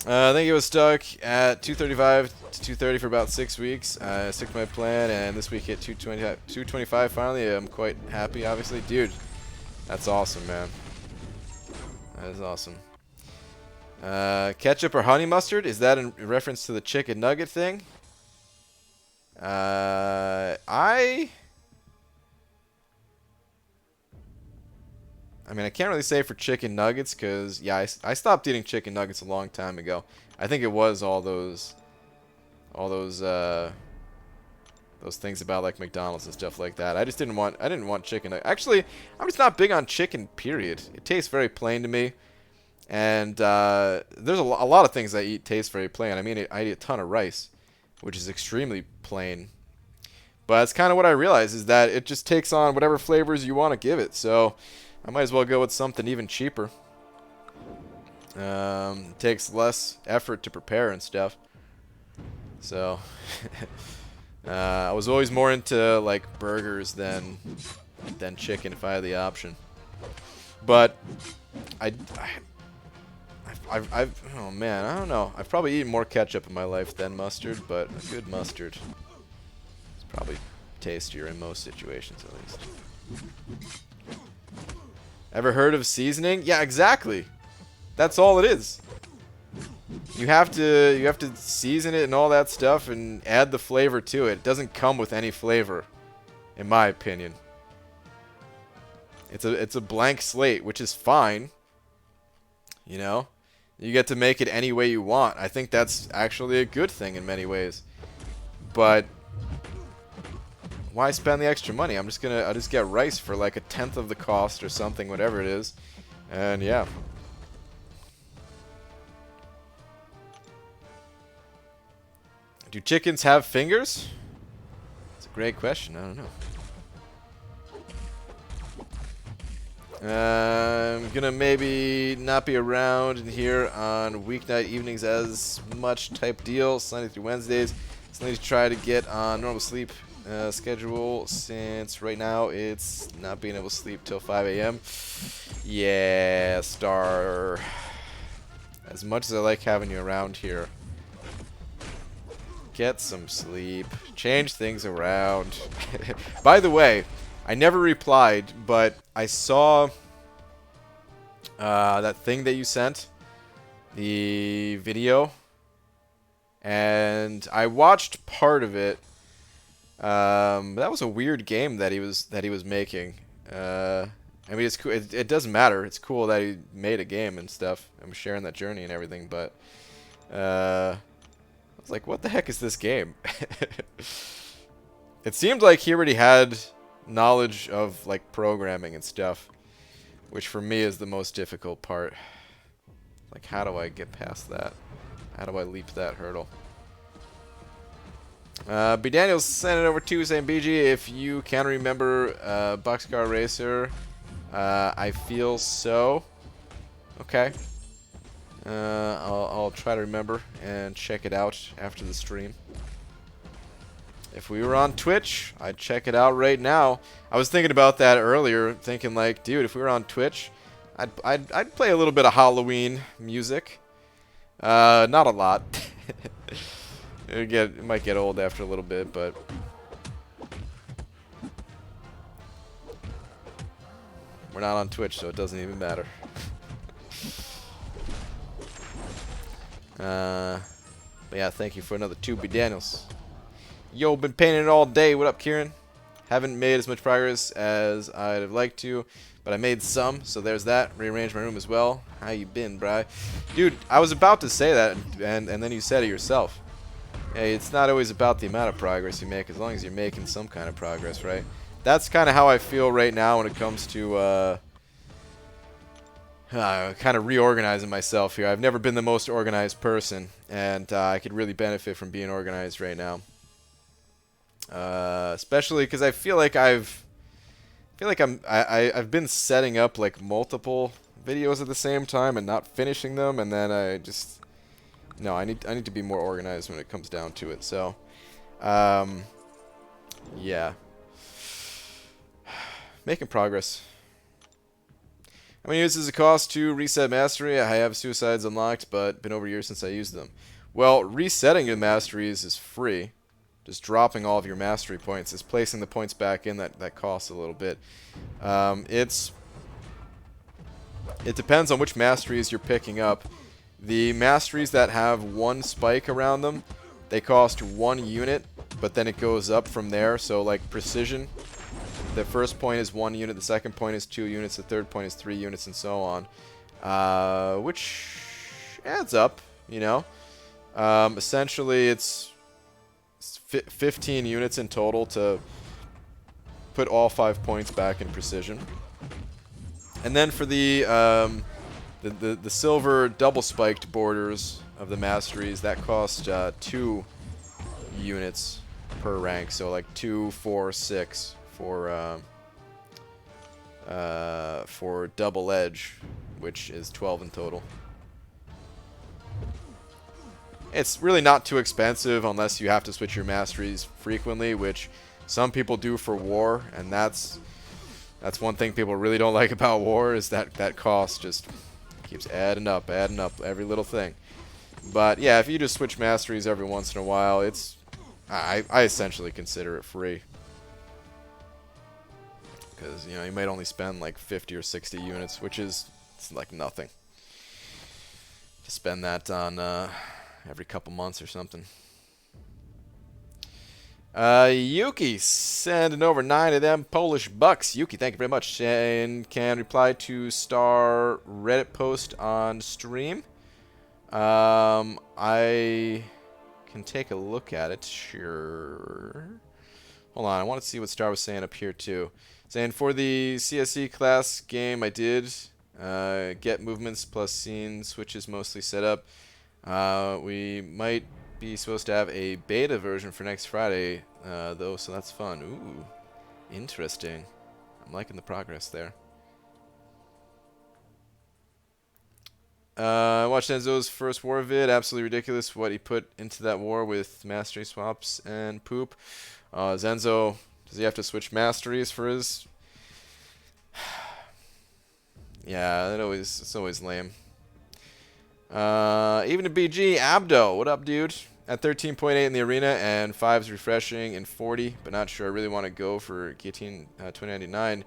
I think it was stuck at 235 to 230 for about 6 weeks. I stuck to my plan, and this week hit 225 finally. I'm quite happy, obviously. Dude, that's awesome, man. That is awesome. Ketchup or honey mustard? Is that in reference to the chicken nugget thing? I mean, I can't really say for chicken nuggets because, yeah, I stopped eating chicken nuggets a long time ago. I think it was all those things about like McDonald's and stuff like that. I didn't want chicken. Actually, I'm just not big on chicken, period. It tastes very plain to me. And there's a lot of things I eat taste very plain. I mean, I eat a ton of rice, which is extremely plain. But that's kind of what I realize is that it just takes on whatever flavors you want to give it. So I might as well go with something even cheaper. It takes less effort to prepare and stuff. So I was always more into like burgers than chicken if I had the option. But oh man, I don't know. I've probably eaten more ketchup in my life than mustard, but a good mustard is probably tastier in most situations, at least. Ever heard of seasoning? Yeah, exactly. That's all it is. You have to season it and all that stuff and add the flavor to it. It doesn't come with any flavor, in my opinion. It's a blank slate, which is fine. You know? You get to make it any way you want. I think that's actually a good thing in many ways. But why spend the extra money? I'll just get rice for like 1/10 of the cost or something, whatever it is. And yeah. Do chickens have fingers? It's a great question. I don't know. I'm gonna maybe not be around in here on weeknight evenings as much type deal. Sunday through Wednesdays. So I need to try to get on normal sleep schedule since right now it's not being able to sleep till 5 a.m. Yeah, Star. As much as I like having you around here, get some sleep. Change things around. By the way, I never replied, but I saw that thing that you sent, the video, and I watched part of it. That was a weird game that he was making. I mean, it's cool. It doesn't matter. It's cool that he made a game and stuff. I'm sharing that journey and everything, but I was like, what the heck is this game? It seemed like he already had knowledge of like programming and stuff, which for me is the most difficult part. Like, how do I get past that? How do I leap that hurdle? B. Daniels sent it over to saying, BG, if you can remember Boxcar Racer, I feel so. Okay. I'll try to remember and check it out after the stream. If we were on Twitch, I'd check it out right now. I was thinking about that earlier, thinking like, dude, if we were on Twitch, I'd play a little bit of Halloween music. Not a lot. It might get old after a little bit, but we're not on Twitch, so it doesn't even matter. But yeah, thank you for another 2B Daniels. Yo, been painting it all day. What up, Kieran? Haven't made as much progress as I'd have liked to, but I made some, so there's that. Rearranged my room as well. How you been, bri? Dude, I was about to say that, and then you said it yourself. Hey, it's not always about the amount of progress you make, as long as you're making some kind of progress, right? That's kind of how I feel right now when it comes to kind of reorganizing myself here. I've never been the most organized person, and I could really benefit from being organized right now. Especially because I feel like I've been setting up like multiple videos at the same time and not finishing them, and then I just I need to be more organized when it comes down to it. So yeah, making progress. How many years does it cost to reset mastery? I have suicides unlocked, but been over years since I used them. Well, resetting your masteries is free. Just dropping all of your mastery points is placing the points back in that costs a little bit. It depends on which masteries you're picking up. The masteries that have one spike around them, they cost 1 unit, but then it goes up from there. So like precision, the first point is 1 unit, the second point is 2 units, the third point is 3 units, and so on. Which adds up, you know. Essentially, it's 15 units in total to put all 5 points back in precision. And then for the silver double spiked borders of the masteries, that cost 2 units per rank. So like 2, 4, 6 for double edge, which is 12 in total. It's really not too expensive unless you have to switch your masteries frequently, which some people do for war, and that's one thing people really don't like about war, is that cost just keeps adding up every little thing. But yeah, if you just switch masteries every once in a while, it's I essentially consider it free. Because, you know, you might only spend like 50 or 60 units, which is like nothing. To spend that on every couple months or something. Yuki sending over 9 of them Polish bucks. Yuki, thank you very much. And can reply to star Reddit post on stream. I can take a look at it, sure. Hold on, I want to see what Star was saying up here too. Saying for the CSE class game, I did get movements plus scene switches mostly set up. We might be supposed to have a beta version for next Friday, though, so that's fun. Ooh, interesting. I'm liking the progress there. I watched Enzo's first war vid. Absolutely ridiculous what he put into that war with mastery swaps and poop. Zenzo, does he have to switch masteries for his... Yeah, it's always lame. Even to BG, Abdo, what up, dude? At 13.8 in the arena and 5's refreshing in 40, but not sure I really want to go for Guillotine 2099.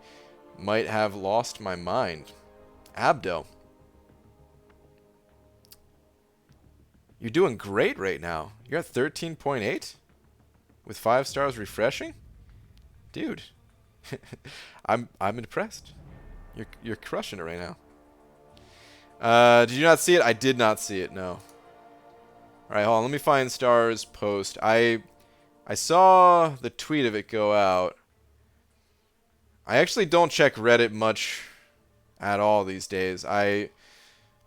Might have lost my mind. Abdo. You're doing great right now. You're at 13.8 with 5 stars refreshing? Dude. I'm impressed. You're crushing it right now. Did you not see it? I did not see it, no. Alright, hold on. Let me find Star's post. I saw the tweet of it go out. I actually don't check Reddit much at all these days. I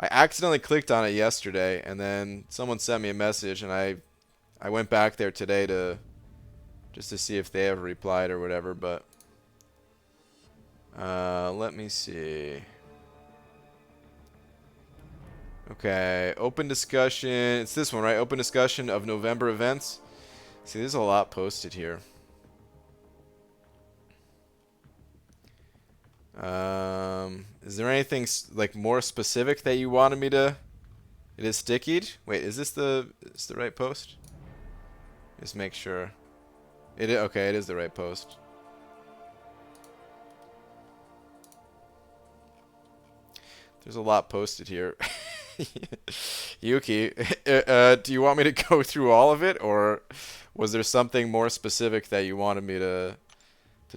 accidentally clicked on it yesterday, and then someone sent me a message, and I went back there today just to see if they ever replied or whatever, but let me see. Okay, open discussion. It's this one, right? Open discussion of November events. See, there's a lot posted here. Is there anything like more specific that you wanted me to? It is stickied. Wait, is this the right post? Just make sure. Okay, it is the right post. There's a lot posted here. Yuki, do you want me to go through all of it, or was there something more specific that you wanted me to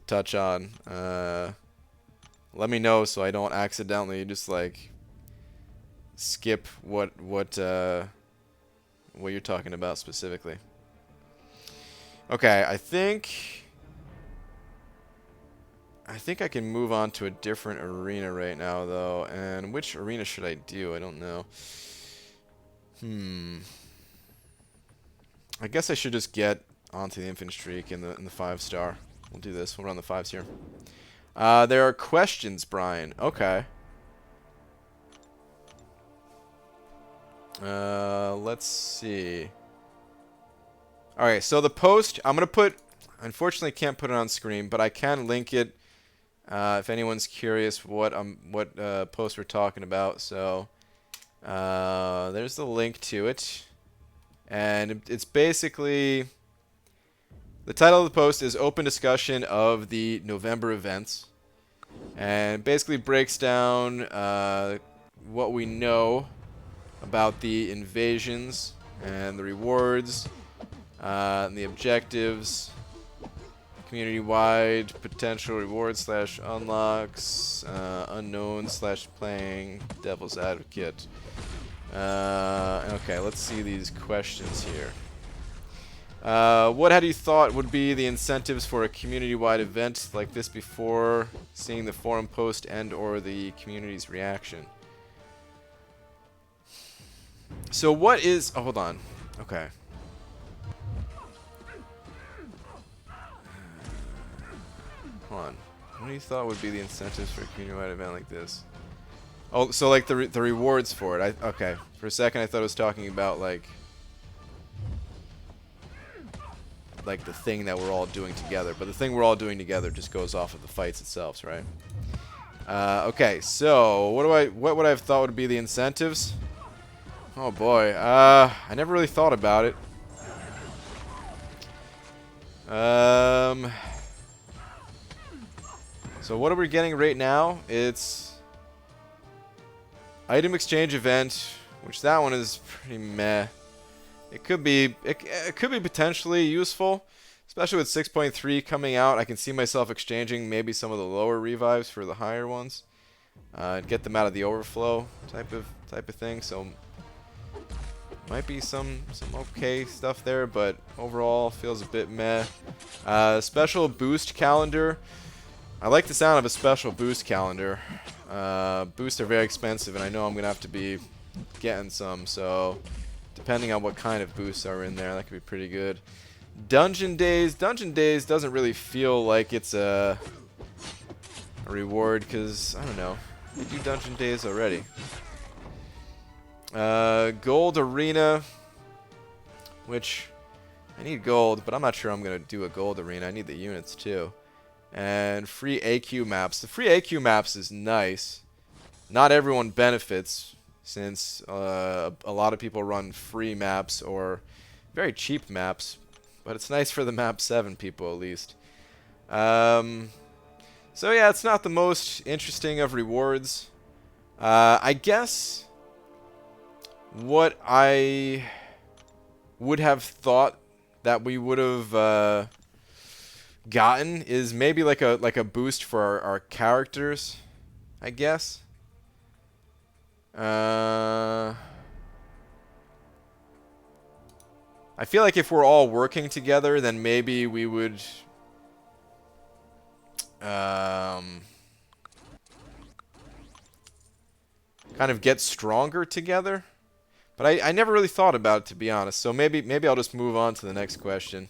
touch on? Let me know so I don't accidentally just like skip what you're talking about specifically. Okay, I think I can move on to a different arena right now, though. And which arena should I do? I don't know. I guess I should just get onto the infinite streak in the 5-star. We'll do this. We'll run the 5s here. There are questions, Brian. Okay. Let's see. Alright, so the post, I'm going to put... Unfortunately, can't put it on screen, but I can link it if anyone's curious what post we're talking about. So there's the link to it, and it's basically the title of the post is "Open Discussion of the November Events," and basically breaks down what we know about the invasions and the rewards And the objectives, community-wide potential rewards / unlocks, unknown / playing devil's advocate. Okay, let's see these questions here. What had you thought would be the incentives for a community-wide event like this before seeing the forum post and or the community's reaction? So what is... Oh, hold on. Okay. Hold on. What do you thought would be the incentives for a community-wide event like this? Oh, so like the rewards for it. Okay. For a second I thought it was talking about like the thing that we're all doing together. But the thing we're all doing together just goes off of the fights itself, right? Okay, so what would I have thought would be the incentives? Oh boy, I never really thought about it. So what are we getting right now? It's item exchange event, which that one is pretty meh. It could be potentially useful, especially with 6.3 coming out. I can see myself exchanging maybe some of the lower revives for the higher ones, get them out of the overflow type of thing. So might be some okay stuff there, but overall feels a bit meh. Special boost calendar. I like the sound of a special boost calendar. Boosts are very expensive, and I know I'm gonna have to be getting some, so depending on what kind of boosts are in there, that could be pretty good. Dungeon Days doesn't really feel like it's a reward, because I don't know, we do Dungeon Days already. Gold Arena, which I need gold, but I'm not sure I'm gonna do a gold arena. I need the units too. And free AQ maps. The free AQ maps is nice. Not everyone benefits, since a lot of people run free maps or very cheap maps, but it's nice for the map 7 people at least. So yeah, it's not the most interesting of rewards. I guess what I would have thought that we would have gotten is maybe like a boost for our characters, I guess. I feel like if we're all working together, then maybe we would kind of get stronger together. But I never really thought about it, to be honest. So maybe I'll just move on to the next question.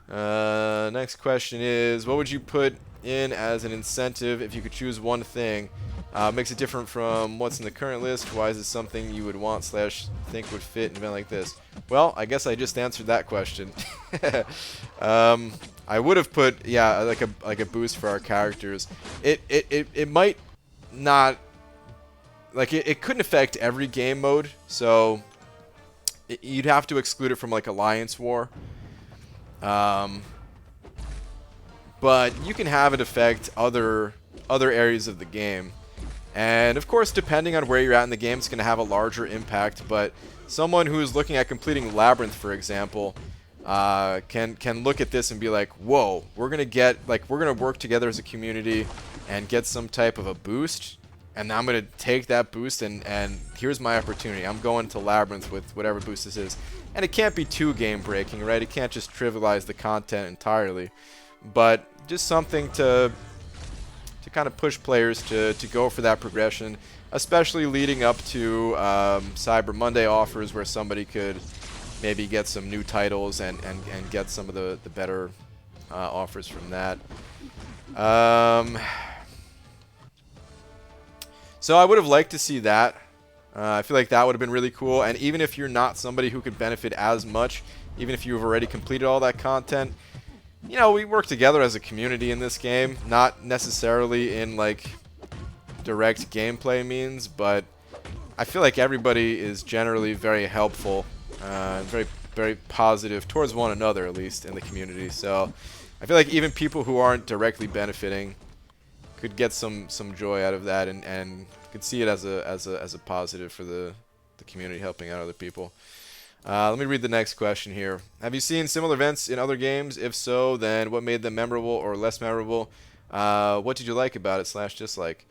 Next question is, what would you put in as an incentive if you could choose one thing? Makes it different from what's in the current list. Why is it something you would want / think would fit an event like this? Well, I guess I just answered that question. I would have put, yeah, like a boost for our characters. It might not, like it couldn't affect every game mode, so you'd have to exclude it from like Alliance War. But you can have it affect other areas of the game. And of course, depending on where you're at in the game, it's going to have a larger impact. But someone who's looking at completing Labyrinth, for example, can look at this and be like, whoa, we're going to work together as a community and get some type of a boost. And I'm going to take that boost and here's my opportunity. I'm going to Labyrinth with whatever boost this is. And it can't be too game breaking, right? It can't just trivialize the content entirely. But just something to kind of push players to go for that progression, especially leading up to Cyber Monday offers, where somebody could maybe get some new titles and get some of the better offers from that. So I would have liked to see that. I feel like that would have been really cool. And even if you're not somebody who could benefit as much, even if you've already completed all that content, you know, we work together as a community in this game. Not necessarily in like direct gameplay means, but I feel like everybody is generally very helpful, very, very positive towards one another, at least in the community. So I feel like even people who aren't directly benefiting could get some joy out of that, and could see it as a positive for the community, helping out other people. Let me read the next question here. Have you seen similar events in other games? If so, then what made them memorable or less memorable? What did you like about it / dislike?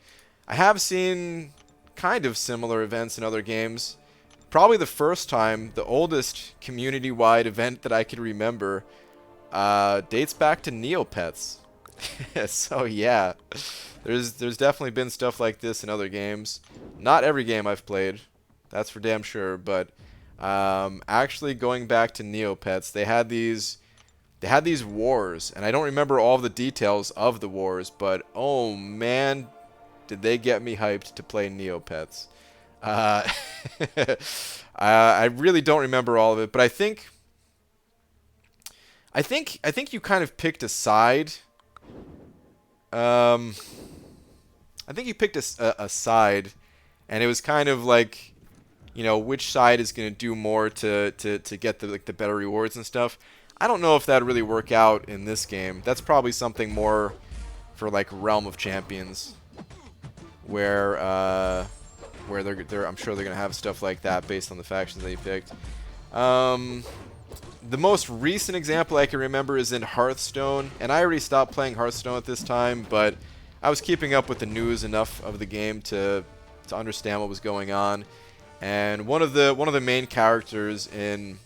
I have seen kind of similar events in other games. Probably the first time, the oldest community-wide event that I can remember dates back to Neopets. So yeah, there's definitely been stuff like this in other games. Not every game I've played, that's for damn sure. But actually, going back to Neopets, they had these wars, and I don't remember all the details of the wars, but oh man, did they get me hyped to play Neopets. I really don't remember all of it, but I think you kind of picked a side. I think you picked a side, and it was kind of like, you know, which side is going to do more to get the better rewards and stuff. I don't know if that'd really work out in this game. That's probably something more for like Realm of Champions, where I'm sure they're gonna have stuff like that based on the factions that you picked. The most recent example I can remember is in Hearthstone, and I already stopped playing Hearthstone at this time, but I was keeping up with the news enough of the game to understand what was going on. And one of the main characters in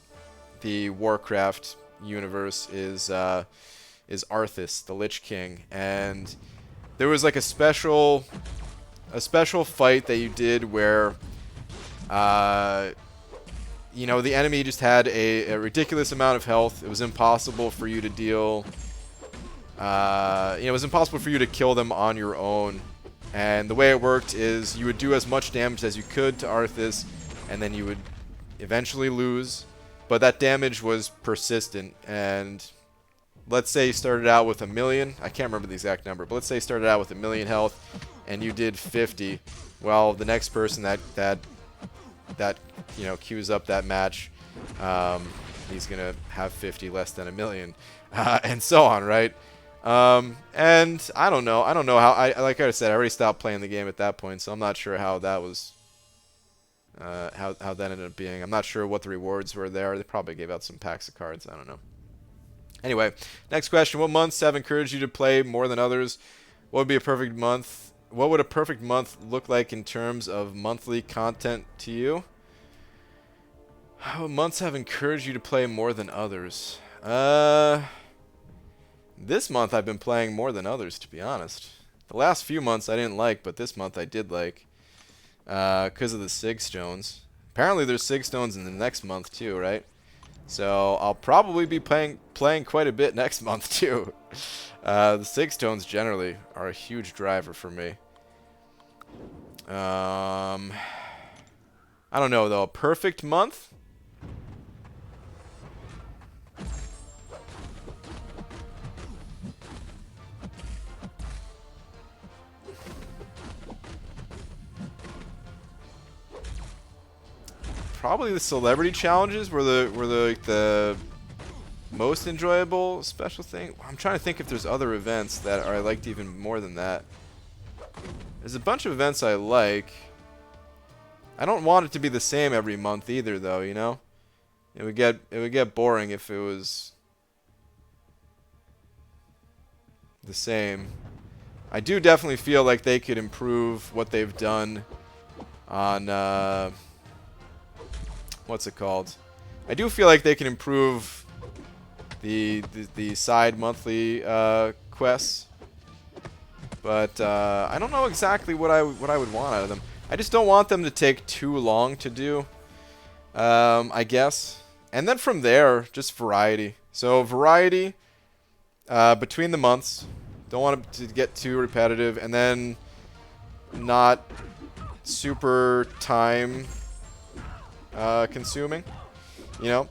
the Warcraft universe is Arthas, the Lich King, and there was like a special fight that you did where you know, the enemy just had a ridiculous amount of health. It was impossible for you to deal you know, it was impossible for you to kill them on your own. And the way it worked is you would do as much damage as you could to Arthas, and then you would eventually lose. But that damage was persistent, and let's say you started out with 1,000,000. I can't remember the exact number, but let's say you started out with 1,000,000 health, and you did 50. Well, the next person that you know queues up that match, he's gonna have 50 less than 1,000,000, and so on, right? And I don't know how like I said, I already stopped playing the game at that point, so I'm not sure how that was. How that ended up being. I'm not sure what the rewards were there. They probably gave out some packs of cards. I don't know. Anyway, next question. What months have encouraged you to play more than others? What would be a perfect month? What would a perfect month look like in terms of monthly content to you? What months have encouraged you to play more than others? This month I've been playing more than others, to be honest. The last few months I didn't like, but this month I did like. Because of the Sig Stones. Apparently there's Sig Stones in the next month too, right? So I'll probably be playing quite a bit next month too. The Sig Stones generally are a huge driver for me. I don't know though. A perfect month? Probably the celebrity challenges were the most enjoyable special thing. I'm trying to think if there's other events that I liked even more than that. There's a bunch of events I like. I don't want it to be the same every month either, though. You know, it would get boring if it was the same. I do definitely feel like they could improve what they've done on what's it called? I do feel like they can improve the side monthly quests, but I don't know exactly what I would want out of them. I just don't want them to take too long to do, I guess. And then from there, just variety. So variety between the months. Don't want it to get too repetitive, and then not super time consuming. You know,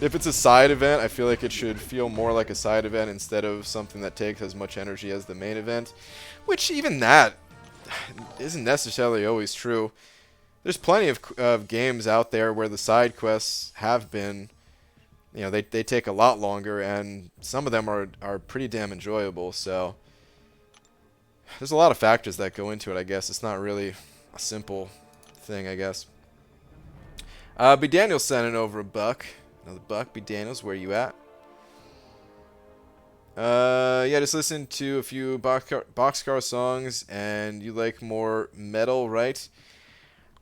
if it's a side event, I feel like it should feel more like a side event instead of something that takes as much energy as the main event, which even that isn't necessarily always true. There's plenty of games out there where the side quests have been, you know, they take a lot longer, and some of them are pretty damn enjoyable. So there's a lot of factors that go into it, I guess. It's not really a simple thing, I guess. B. Daniels sending over a buck. Another buck. B. Daniels, where you at? Yeah, just listen to a few boxcar songs, and you like more metal, right?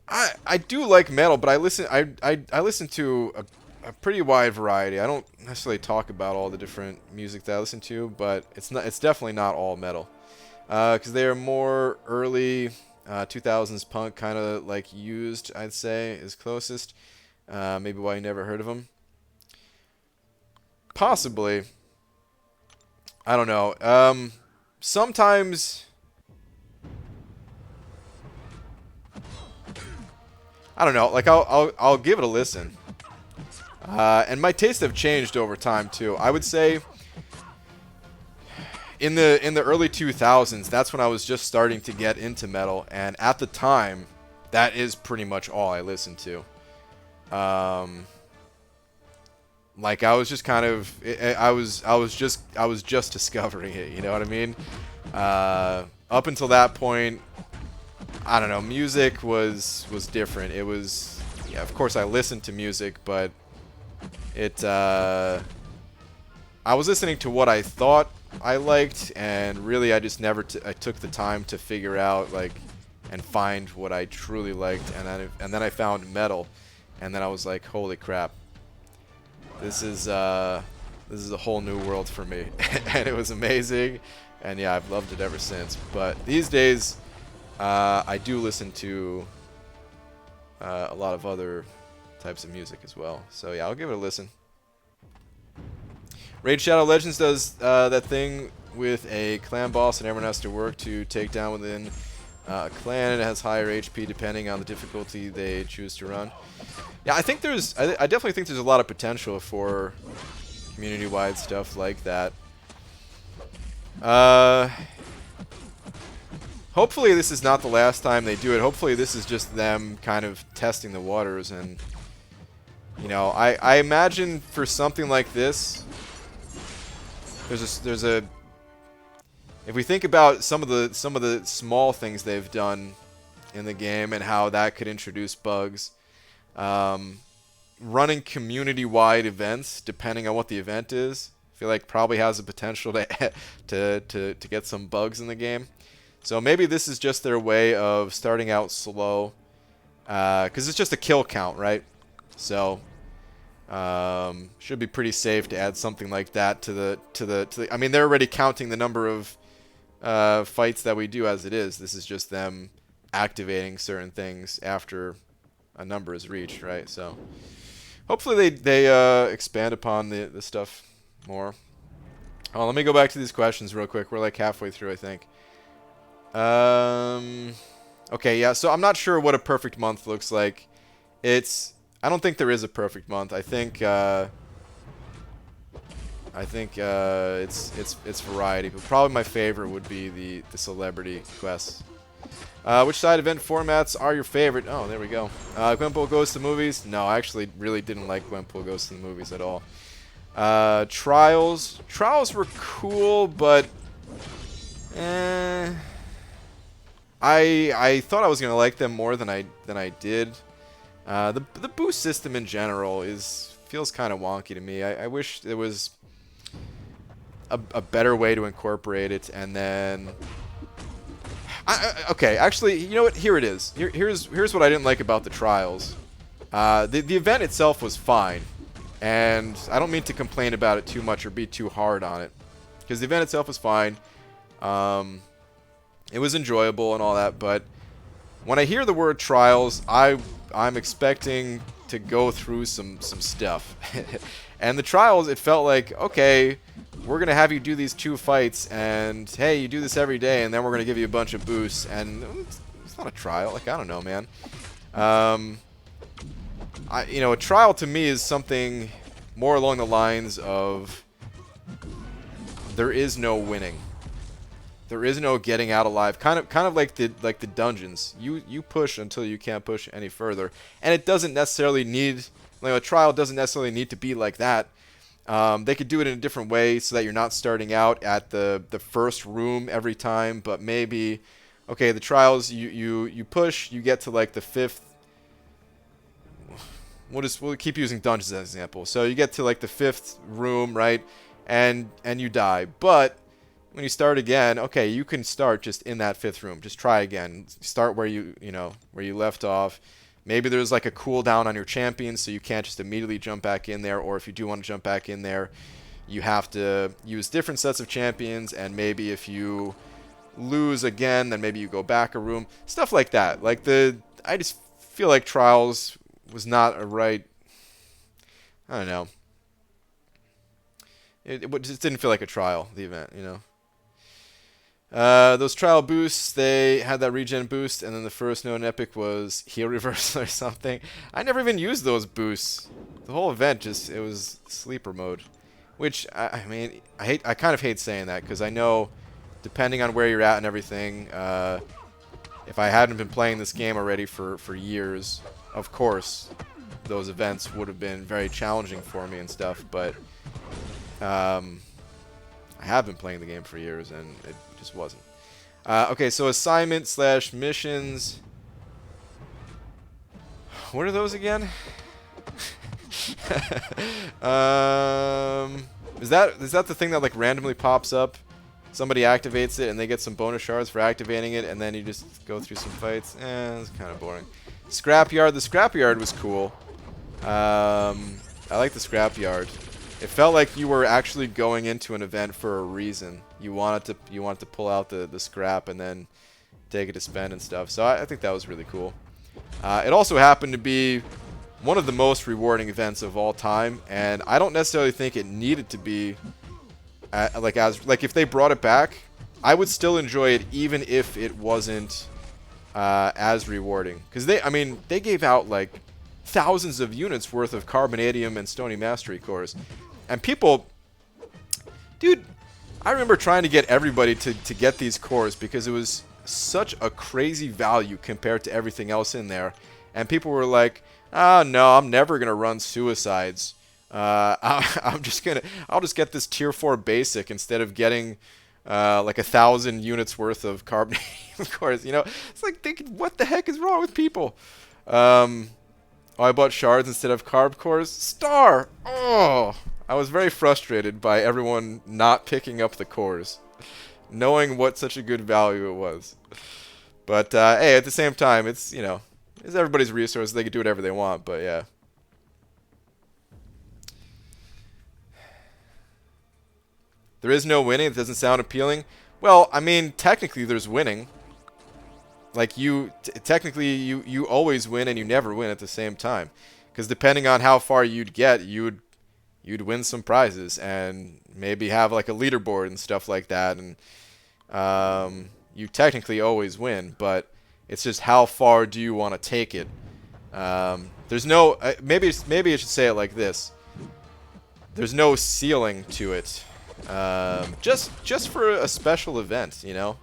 I do like metal, but I listen to a pretty wide variety. I don't necessarily talk about all the different music that I listen to, but it's definitely not all metal. Because they are more early 2000s punk, kind of like Used, I'd say, is closest. Maybe why you never heard of them. Possibly. I don't know. Sometimes I don't know. Like I'll give it a listen. And my tastes have changed over time too. I would say in the early 2000s, that's when I was just starting to get into metal, and at the time, that is pretty much all I listened to. Like I was just kind of I was just discovering it, you know what I mean? Up until that point, I don't know, music was different. It was, yeah, of course I listened to music, but I was listening to what I thought I liked, and really I just never I took the time to figure out like and find what I truly liked, and then I found metal, and then I was like, holy crap. This is a whole new world for me, and it was amazing, and yeah, I've loved it ever since. But these days, I do listen to a lot of other types of music as well. So yeah, I'll give it a listen. Raid Shadow Legends does that thing with a clan boss, and everyone has to work to take down within a clan. It has higher HP depending on the difficulty they choose to run. Yeah, I think I definitely think there's a lot of potential for community-wide stuff like that. Hopefully this is not the last time they do it. Hopefully this is just them kind of testing the waters, and you know, I imagine for something like this, there's a if we think about some of the small things they've done in the game and how that could introduce bugs. Running community-wide events, depending on what the event is, I feel like probably has the potential to get some bugs in the game. So maybe this is just their way of starting out slow, because it's just a kill count, right? So should be pretty safe to add something like that to the. I mean, they're already counting the number of fights that we do as it is. This is just them activating certain things after a number is reached, right? So hopefully they expand upon the stuff more. Oh, let me go back to these questions real quick. We're like halfway through, I think. Okay, yeah. So I'm not sure what a perfect month looks like. I don't think there is a perfect month. I think it's variety, but probably my favorite would be the celebrity quests. Which side event formats are your favorite? Oh, there we go. Gwenpool Goes to Movies? No, I actually really didn't like Gwenpool Goes to the Movies at all. Trials. Trials were cool, but I thought I was gonna like them more than I did. The boost system in general feels kind of wonky to me. I wish there was a better way to incorporate it, and then. Okay, actually, you know what? Here it is. Here's what I didn't like about the trials. The event itself was fine, and I don't mean to complain about it too much or be too hard on it, because the event itself was fine. It was enjoyable and all that, but when I hear the word trials, I'm expecting to go through some stuff. And the trials, it felt like, okay, we're going to have you do these 2 fights, and hey, you do this every day, and then we're going to give you a bunch of boosts, and it's not a trial. Like, I don't know, man. You know, a trial to me is something more along the lines of there is no winning. There is no getting out alive. Kind of like the dungeons. You push until you can't push any further, and it doesn't necessarily need. Like, a trial doesn't necessarily need to be like that. They could do it in a different way so that you're not starting out at the first room every time, but maybe, okay, the trials, you push, you get to like the 5th, we'll keep using dungeons as an example. So you get to like the 5th room, right? And you die. But when you start again, okay, you can start just in that 5th room. Just try again. Start where you left off. Maybe there's like a cooldown on your champion, so you can't just immediately jump back in there. Or if you do want to jump back in there, you have to use different sets of champions. And maybe if you lose again, then maybe you go back a room. Stuff like that. Like I just feel like Trials was not a right. I don't know. It just didn't feel like a trial, the event, you know. Those trial boosts, they had that regen boost, and then the first known epic was heal reversal or something. I never even used those boosts. The whole event it was sleeper mode, which I mean, I kind of hate saying that because I know, depending on where you're at and everything, if I hadn't been playing this game already for years, of course, those events would have been very challenging for me and stuff. But I have been playing the game for years, and it just wasn't. Okay, so assignment / missions. What are those again? Is that the thing that like randomly pops up? Somebody activates it, and they get some bonus shards for activating it, and then you just go through some fights. It's kind of boring. Scrapyard. The scrapyard was cool. I like the scrapyard. It felt like you were actually going into an event for a reason. You wanted to pull out the scrap and then take it to spend and stuff. So I think that was really cool. It also happened to be one of the most rewarding events of all time, and I don't necessarily think it needed to be like if they brought it back, I would still enjoy it even if it wasn't as rewarding. Because they gave out like thousands of units worth of Carbonadium and Stony Mastery cores. And people, dude, I remember trying to get everybody to get these cores because it was such a crazy value compared to everything else in there. And people were like, oh no, I'm never going to run Suicides. I'll just get this tier 4 basic instead of getting like 1,000 units worth of Carbonadium cores. You know, it's like thinking, what the heck is wrong with people? Oh, I bought shards instead of carb cores. Star! Oh! I was very frustrated by everyone not picking up the cores, knowing what such a good value it was. But, hey, at the same time, it's everybody's resource. They can do whatever they want, but yeah. There is no winning. It doesn't sound appealing. Well, I mean, technically there's winning. Like, technically you always win and you never win at the same time. Because depending on how far you'd get, you'd win some prizes and maybe have like a leaderboard and stuff like that. And you technically always win, but it's just how far do you want to take it. There's no maybe I should say it like this. There's no ceiling to it. Just for a special event, you know.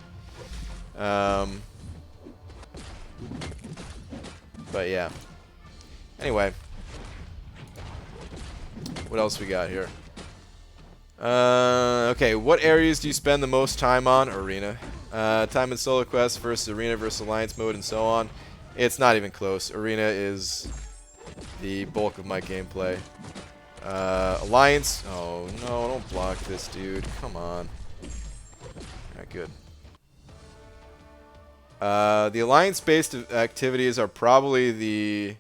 But yeah. Anyway, what else we got here? Okay, what areas do you spend the most time on? Arena. Time in solo quest versus arena versus alliance mode and so on. It's not even close. Arena is the bulk of my gameplay. Alliance. Oh no, don't block this, dude. Come on. Alright, good. The alliance-based activities are probably the...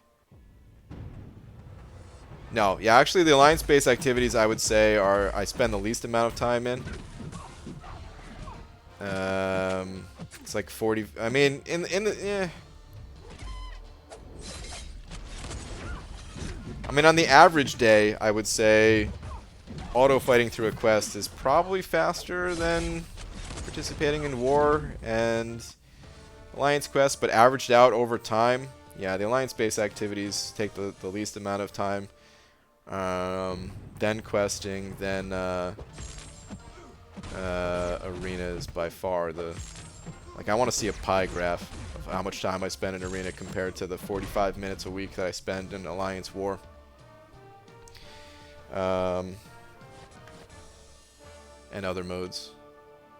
No, yeah, actually the alliance-based activities I would say are I spend the least amount of time in. It's like 40. I mean, in the I mean, on the average day, I would say auto fighting through a quest is probably faster than participating in war and alliance quests, but averaged out over time, yeah, the alliance-based activities take the least amount of time. Then questing, then arena is by far the... Like, I want to see a pie graph of how much time I spend in arena compared to the 45 minutes a week that I spend in alliance war. And other modes.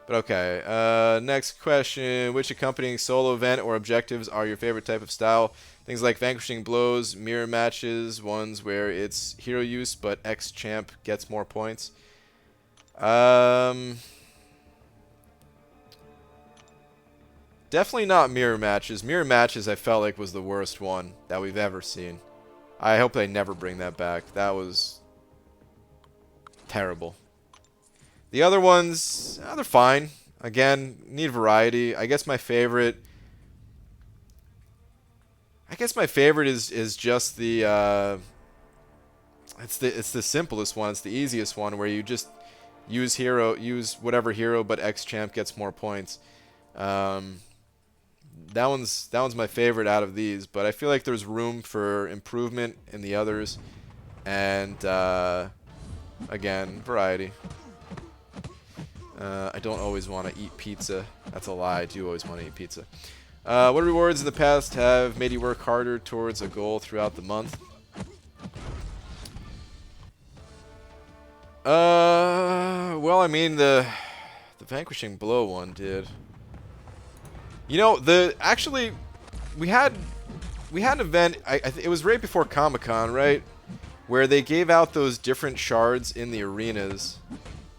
But okay, next question. Which accompanying solo event or objectives are your favorite type of style? Things like vanquishing blows, mirror matches, ones where it's hero use but X-Champ gets more points. Definitely not mirror matches. Mirror matches I felt like was the worst one that we've ever seen. I hope they never bring that back. That was terrible. The other ones, they're fine. Again, need variety. I guess my favorite is just the it's the simplest one. It's the easiest one where you just use whatever hero, but X-Champ gets more points. That one's my favorite out of these, but I feel like there's room for improvement in the others, and again, variety. I don't always want to eat pizza. That's a lie. I do always want to eat pizza. What rewards in the past have made you work harder towards a goal throughout the month? Well, I mean, the vanquishing blow one did. You know, actually, we had an event. It was right before Comic-Con, right, where they gave out those different shards in the arenas,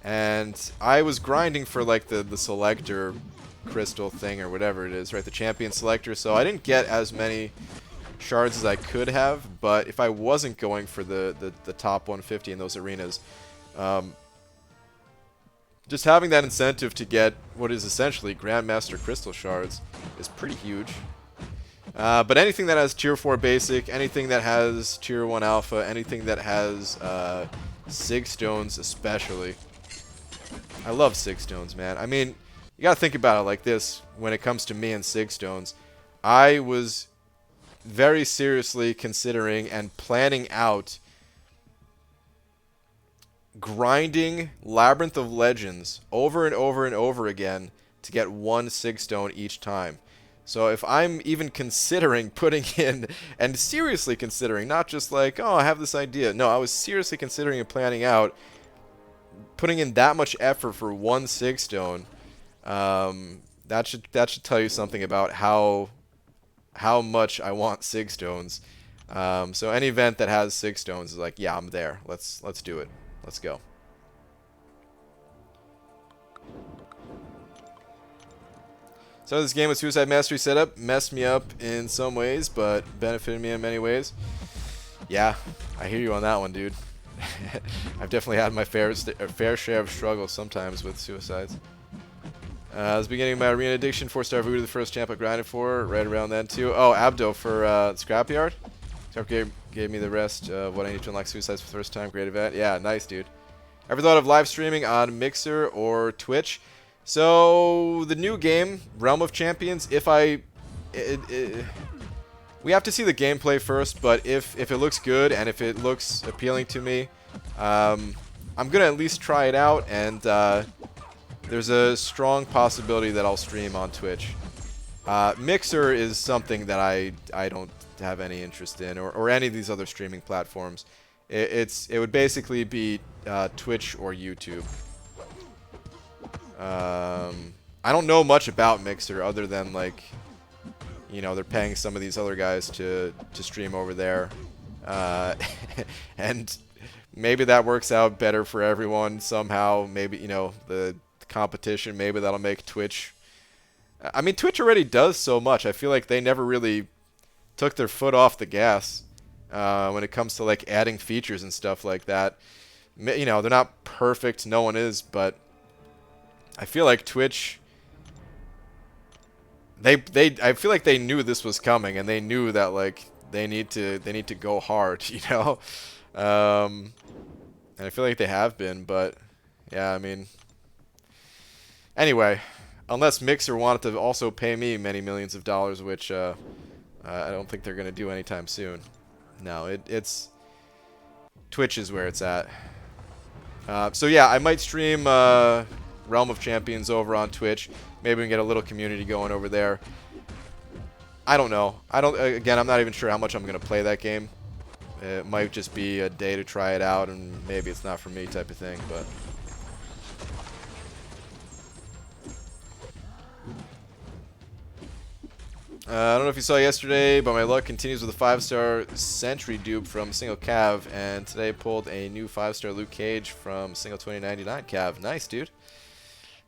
and I was grinding for like the selector crystal thing or whatever it is, right? The champion selector. So I didn't get as many shards as I could have, but if I wasn't going for the top 150 in those arenas, just having that incentive to get what is essentially Grandmaster Crystal Shards is pretty huge. But anything that has Tier 4 Basic, anything that has Tier 1 Alpha, anything that has Sig Stones especially. I love Sig Stones, man. I mean, you gotta think about it like this when it comes to me and Sig Stones. I was very seriously considering and planning out grinding Labyrinth of Legends over and over and over again to get one Sig Stone each time. So if I'm even considering putting in, and seriously considering, not just like, oh, I have this idea. No, I was seriously considering and planning out putting in that much effort for one Sig Stone. That should tell you something about how much I want Sig Stones. So any event that has Sig Stones is like, yeah, I'm there. Let's do it. Let's go. So this game with Suicide Mastery setup messed me up in some ways, but benefited me in many ways. Yeah, I hear you on that one, dude. I've definitely had my fair share of struggles sometimes with suicides. I was beginning my arena addiction, 4-star voodoo, the first champ I grinded for, right around then too. Oh, Abdo for Scrapyard. Scrapyard gave me the rest of what I need to unlock suicides for the first time. Great event. Yeah, nice, dude. Ever thought of live streaming on Mixer or Twitch? So, the new game, Realm of Champions, we have to see the gameplay first, but if it looks good and if it looks appealing to me, I'm going to at least try it out, and there's a strong possibility that I'll stream on Twitch. Mixer is something that I don't have any interest in, or any of these other streaming platforms. It would basically be Twitch or YouTube. I don't know much about Mixer other than, like, you know, they're paying some of these other guys to stream over there, and maybe that works out better for everyone somehow. Maybe, you know, the competition, maybe that'll make Twitch. I mean, Twitch already does so much. I feel like they never really took their foot off the gas when it comes to, like, adding features and stuff like that. You know, they're not perfect, no one is, but I feel like Twitch, I feel like they knew this was coming, and they knew that, like, they need to go hard, you know. And I feel like they have been, but yeah, I mean, anyway, unless Mixer wanted to also pay me many millions of dollars, which I don't think they're gonna do anytime soon. No, it's Twitch is where it's at. So yeah, I might stream Realm of Champions over on Twitch. Maybe we can get a little community going over there. I don't know. Again, I'm not even sure how much I'm going to play that game. It might just be a day to try it out, and maybe it's not for me type of thing, but I don't know if you saw yesterday, but my luck continues with a 5-star Sentry dupe from Single Cav, and today pulled a new 5-star Luke Cage from Single 2099 Cav. Nice, dude.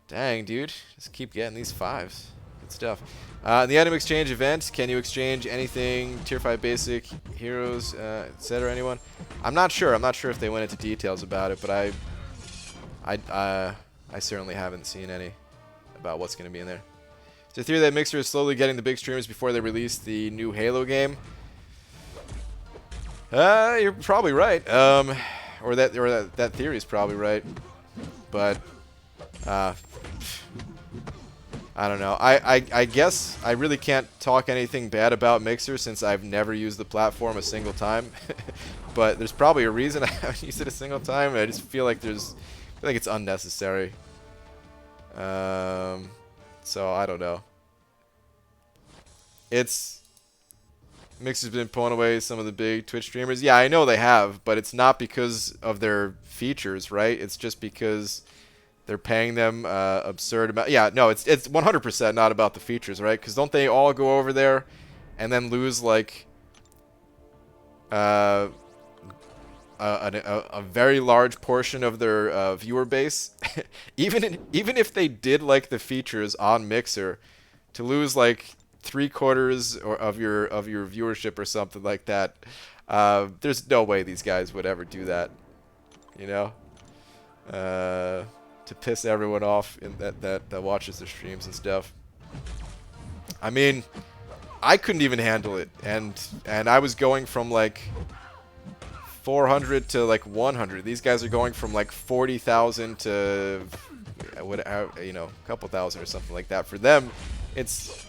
Dang, dude. Just keep getting these 5s. Good stuff. The item exchange event, can you exchange anything, tier 5 basic, heroes, etc., anyone? I'm not sure. I'm not sure if they went into details about it, but I certainly haven't seen any about what's going to be in there. Is there a theory that Mixer is slowly getting the big streamers before they release the new Halo game? You're probably right. Or that theory is probably right. But I don't know. I guess I really can't talk anything bad about Mixer since I've never used the platform a single time. But there's probably a reason I haven't used it a single time. I just feel like it's unnecessary. So I don't know. Mixer's been pulling away some of the big Twitch streamers. Yeah, I know they have, but it's not because of their features, right? It's just because they're paying them absurd amount. Yeah, no, it's 100% not about the features, right? Because don't they all go over there and then lose like a very large portion of their viewer base? even if they did like the features on Mixer, to lose like 3/4 of your viewership or something like that, there's no way these guys would ever do that, you know, to piss everyone off that watches their streams and stuff. I mean, I couldn't even handle it, and I was going from like 400 to like 100. These guys are going from like 40,000 to a couple thousand or something like that. For them, it's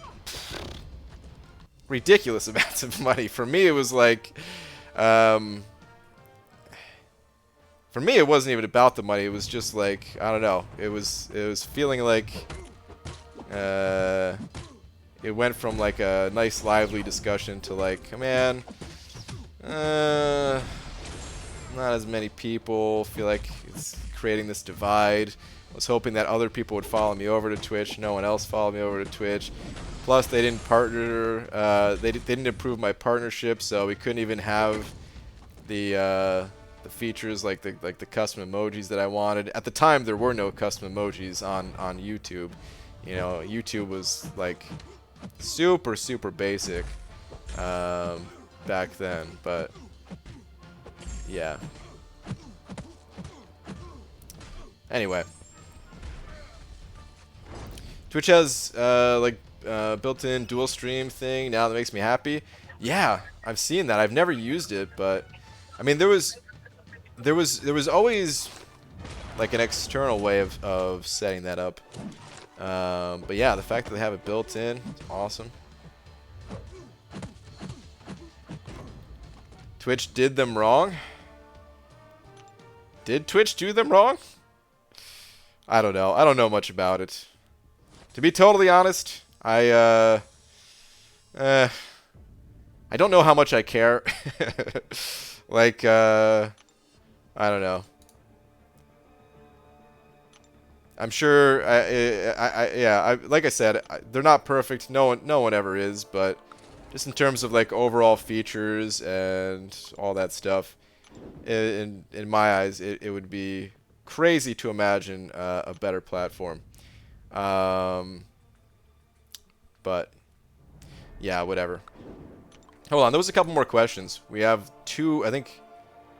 ridiculous amounts of money. For me, it was like, for me, it wasn't even about the money. It was just like, I don't know. It was feeling like it went from like a nice lively discussion to like, man, not as many people. Feel like it's creating this divide. I was hoping that other people would follow me over to Twitch. No one else followed me over to Twitch. Plus, they didn't partner. They didn't approve my partnership, so we couldn't even have the features like the custom emojis that I wanted. At the time, there were no custom emojis on YouTube. You know, YouTube was like super basic back then. But yeah. Anyway. Twitch has built-in dual stream thing now that makes me happy. Yeah, I've seen that. I've never used it, but I mean there was always like an external way of setting that up. But yeah, the fact that they have it built in, it's awesome. Twitch did them wrong. Did Twitch do them wrong? I don't know. I don't know much about it. To be totally honest, I don't know how much I care. Like, I don't know. I'm sure. Like I said, they're not perfect. No one ever is. But just in terms of like overall features and all that stuff, in my eyes, it would be crazy to imagine a better platform. But yeah, whatever. Hold on, there was a couple more questions. We have two, I think,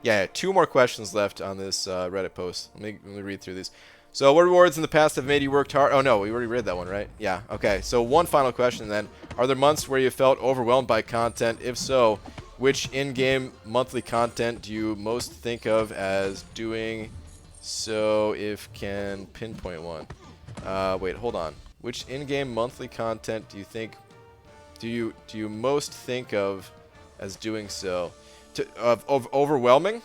yeah, 2 more questions left on this Reddit post. Let me read through these. So, what rewards in the past have made you work hard? Oh no, we already read that one, right? Yeah. Okay. So, one final question then: are there months where you felt overwhelmed by content? If so, which in-game monthly content do you most think of as doing so? If can pinpoint one. Wait, hold on. Which in-game monthly content do you think do you most think of as doing so? Of overwhelming?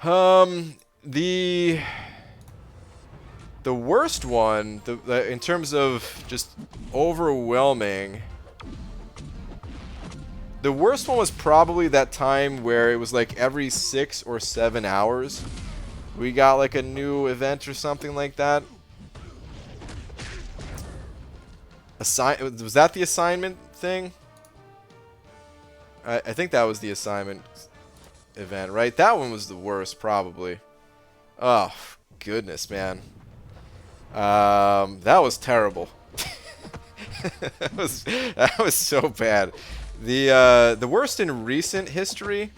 The worst one, in terms of just overwhelming, the worst one was probably that time where it was like every 6 or 7 hours we got like a new event or something like that. Was that the assignment thing? I think that was the assignment event, right? That one was the worst, probably. Oh, goodness, man. That was terrible. that was so bad. The worst in recent history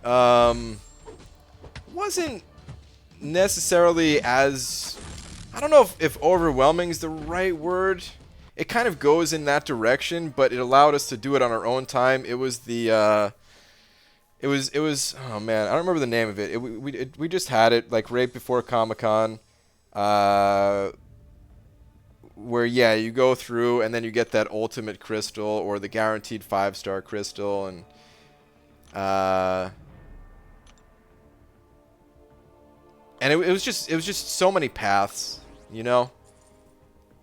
wasn't necessarily as, I don't know if overwhelming is the right word. It kind of goes in that direction, but it allowed us to do it on our own time. It was the it was oh man, I don't remember the name of it. We just had it like right before Comic-Con. Where yeah, you go through and then you get that ultimate crystal or the guaranteed 5-star crystal, and it was just so many paths, you know.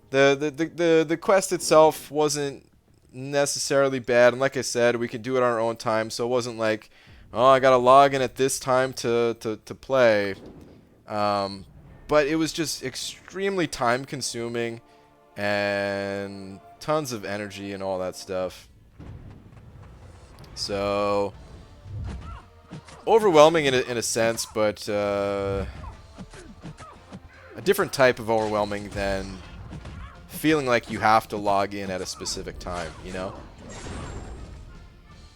The quest itself wasn't necessarily bad, and like I said, we could do it on our own time, so it wasn't like, oh, I gotta log in at this time to play. But it was just extremely time consuming and tons of energy and all that stuff. So overwhelming in a sense, but a different type of overwhelming than feeling like you have to log in at a specific time, you know?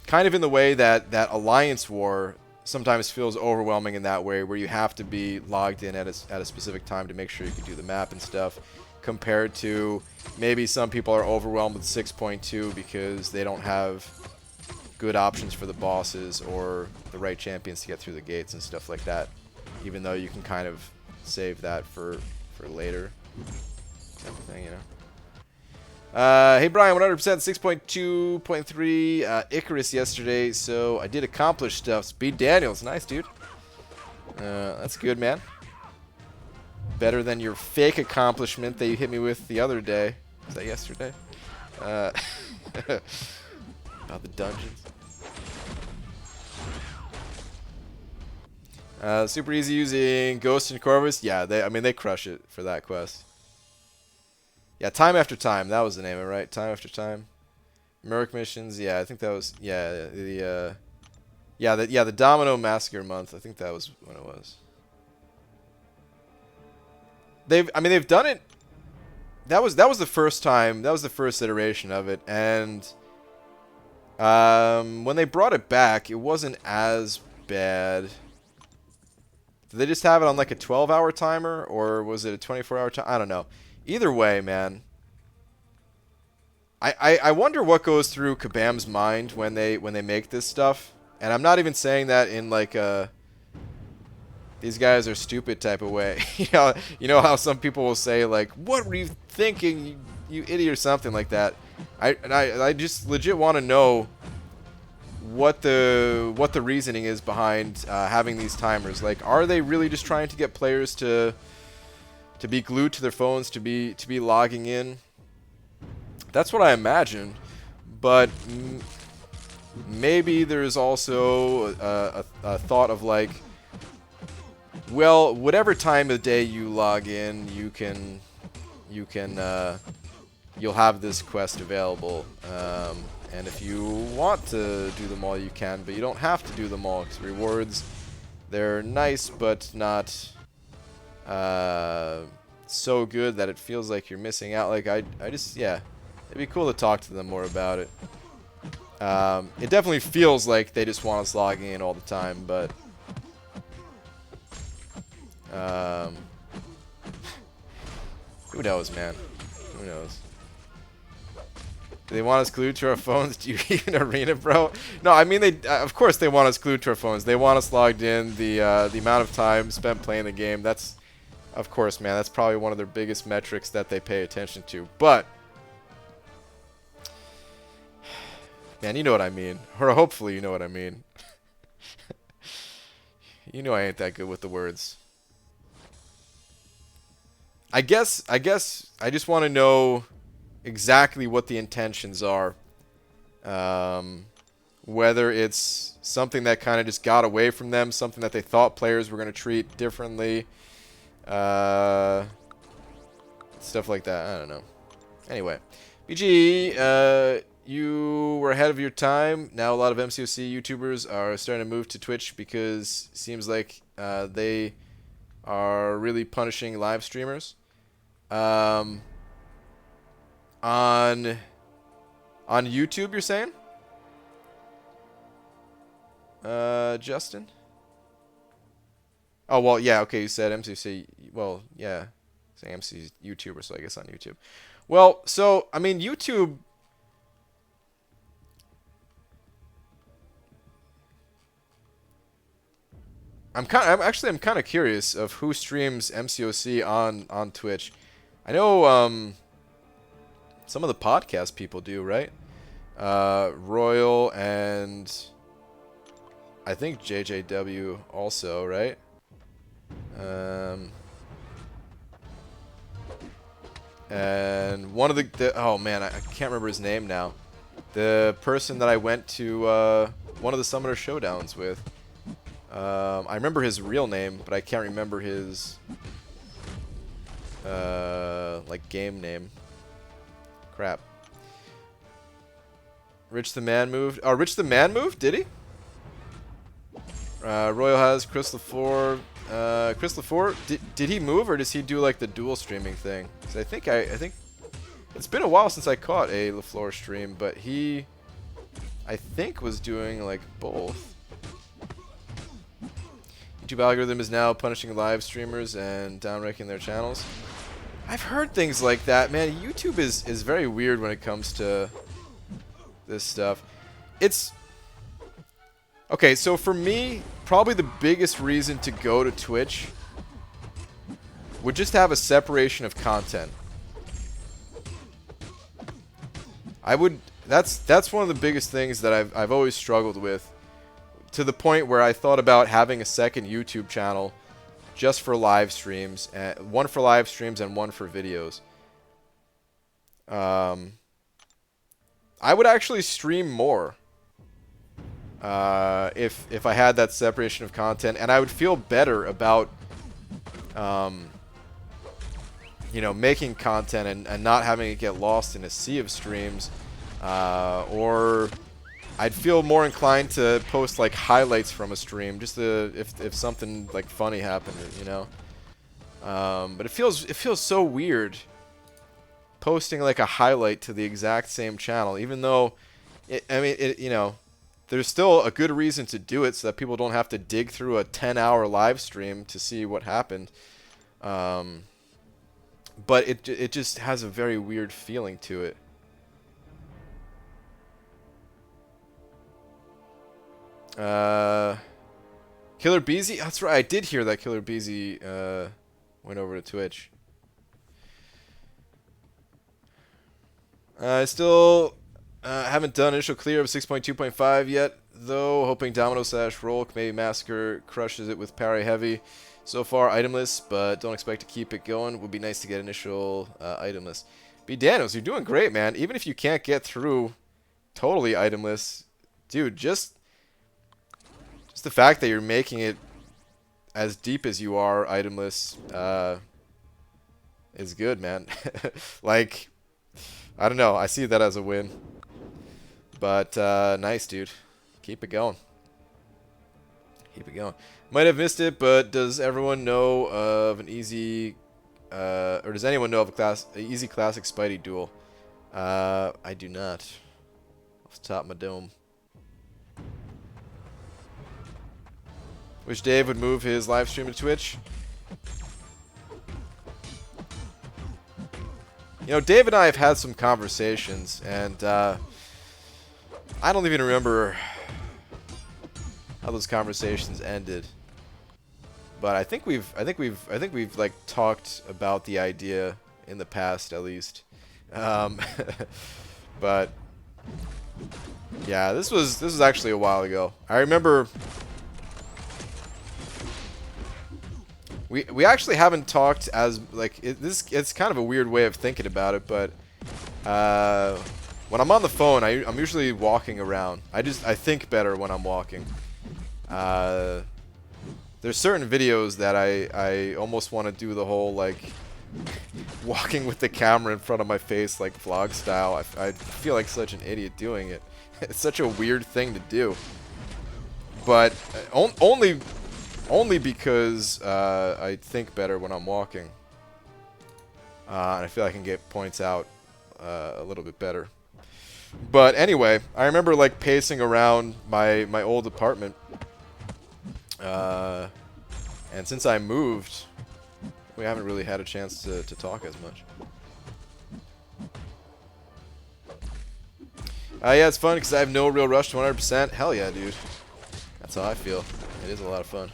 Kind of in the way that Alliance War sometimes feels overwhelming in that way, where you have to be logged in at a specific time to make sure you can do the map and stuff, compared to maybe some people are overwhelmed with 6.2 because they don't have good options for the bosses or the right champions to get through the gates and stuff like that, even though you can kind of save that for later type of thing, you know. Hey Brian, 100% 6.2.3 Icarus yesterday, so I did accomplish stuff. Speed Daniels, nice dude. That's good, man. Better than your fake accomplishment that you hit me with the other day. Was that yesterday? About the dungeons. Super easy using Ghost and Corvus. Yeah, they crush it for that quest. Yeah, Time After Time. That was the name of it, right? Time After Time. Merc missions. Yeah, I think that was. Yeah, the Domino Massacre month. I think that was when it was. They've done it. That was the first time. That was the first iteration of it, and when they brought it back, it wasn't as bad. Did they just have it on like a 12-hour timer, or was it a 24-hour timer? I don't know. Either way, man, I wonder what goes through Kabam's mind when they make this stuff. And I'm not even saying that in like a these guys are stupid type of way. you know how some people will say like, what were you thinking, you idiot, or something like that. I just legit want to know what the reasoning is behind having these timers. Like, are they really just trying to get players to be glued to their phones, to be logging in? That's what I imagine, but maybe there's also a thought of like, well, whatever time of day you log in, you'll have this quest available, and if you want to do them all, you can, but you don't have to do them all, because rewards, they're nice, but not so good that it feels like you're missing out. Like, I just, yeah, it'd be cool to talk to them more about it. It definitely feels like they just want us logging in all the time, but who knows, man? Who knows? Do they want us glued to our phones? Do you even arena, bro? No, I mean, of course they want us glued to our phones. They want us logged in. The amount of time spent playing the game. That's, of course, man. That's probably one of their biggest metrics that they pay attention to. But, man, you know what I mean, or hopefully you know what I mean. You know I ain't that good with the words. I guess I just want to know exactly what the intentions are. Whether it's something that kind of just got away from them, something that they thought players were going to treat differently, stuff like that. I don't know. Anyway, BG, you were ahead of your time. Now a lot of MCOC YouTubers are starting to move to Twitch because it seems like they are really punishing live streamers. On YouTube, you're saying? Justin? Oh, well, yeah, okay, you said MCC. Well, yeah. Saying MC YouTuber, so I guess on YouTube. Well, so, I mean, YouTube... I'm kind of curious of who streams MCOC on Twitch. I know some of the podcast people do, right? Royal and I think JJW also, right? And one of the oh man, I can't remember his name now. The person that I went to one of the Summoner Showdowns with. I remember his real name, but I can't remember his like game name. Crap. Rich the Man moved. Oh, Rich the Man moved? Did he? Royal has Chris LaFleur. Chris LaFleur, did he move or does he do like the dual streaming thing? 'Cause I think it's been a while since I caught a LaFleur stream, but he I think was doing like both. YouTube algorithm is now punishing live streamers and downranking their channels. I've heard things like that, man. YouTube is very weird when it comes to this stuff. It's okay, so for me, probably the biggest reason to go to Twitch would just have a separation of content. That's one of the biggest things that I've always struggled with, to the point where I thought about having a second YouTube channel just for live streams, one for live streams and one for videos. I would actually stream more if I had that separation of content, and I would feel better about you know, making content and not having it get lost in a sea of streams, or I'd feel more inclined to post like highlights from a stream, just if something like funny happened, you know. But it feels so weird posting like a highlight to the exact same channel, even though you know, there's still a good reason to do it so that people don't have to dig through a 10-hour live stream to see what happened. But it just has a very weird feeling to it. Killer Beezy? That's right, I did hear that Killer Beezy went over to Twitch. I still haven't done initial clear of 6.2.5 yet, though. Hoping Domino / Roll, maybe Massacre crushes it with Parry Heavy. So far, itemless, but don't expect to keep it going. Would be nice to get initial itemless. B. Danos, you're doing great, man. Even if you can't get through totally itemless, dude, just the fact that you're making it as deep as you are itemless is good, man. Like, I don't know. I see that as a win. But nice, dude. Keep it going. Keep it going. Might have missed it, but does everyone know of an easy, or does anyone know of an easy classic Spidey duel? I do not. Off the top of my dome. Wish Dave would move his live stream to Twitch. You know, Dave and I have had some conversations, and I don't even remember how those conversations ended. But I think we've like talked about the idea in the past, at least. But yeah, this was actually a while ago. I remember we actually haven't talked as like it's kind of a weird way of thinking about it, but when I'm on the phone, I'm usually walking around. I think better when I'm walking. There's certain videos that I almost want to do the whole like walking with the camera in front of my face like vlog style. I feel like such an idiot doing it. It's such a weird thing to do. But only because I think better when I'm walking. And I feel I can get points out a little bit better. But anyway, I remember like pacing around my old apartment. And since I moved, we haven't really had a chance to talk as much. Yeah, it's fun because I have no real rush to 100%. Hell yeah, dude. That's how I feel. It is a lot of fun.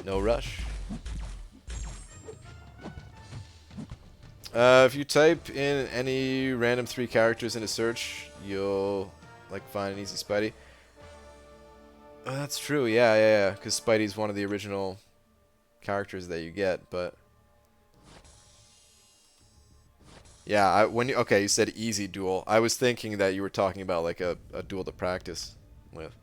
No rush. If you type in any random 3 characters into search, you'll like find an easy Spidey. Oh, that's true. Yeah. Because Spidey's one of the original characters that you get, but yeah, okay, you said easy duel. I was thinking that you were talking about like a duel to practice with.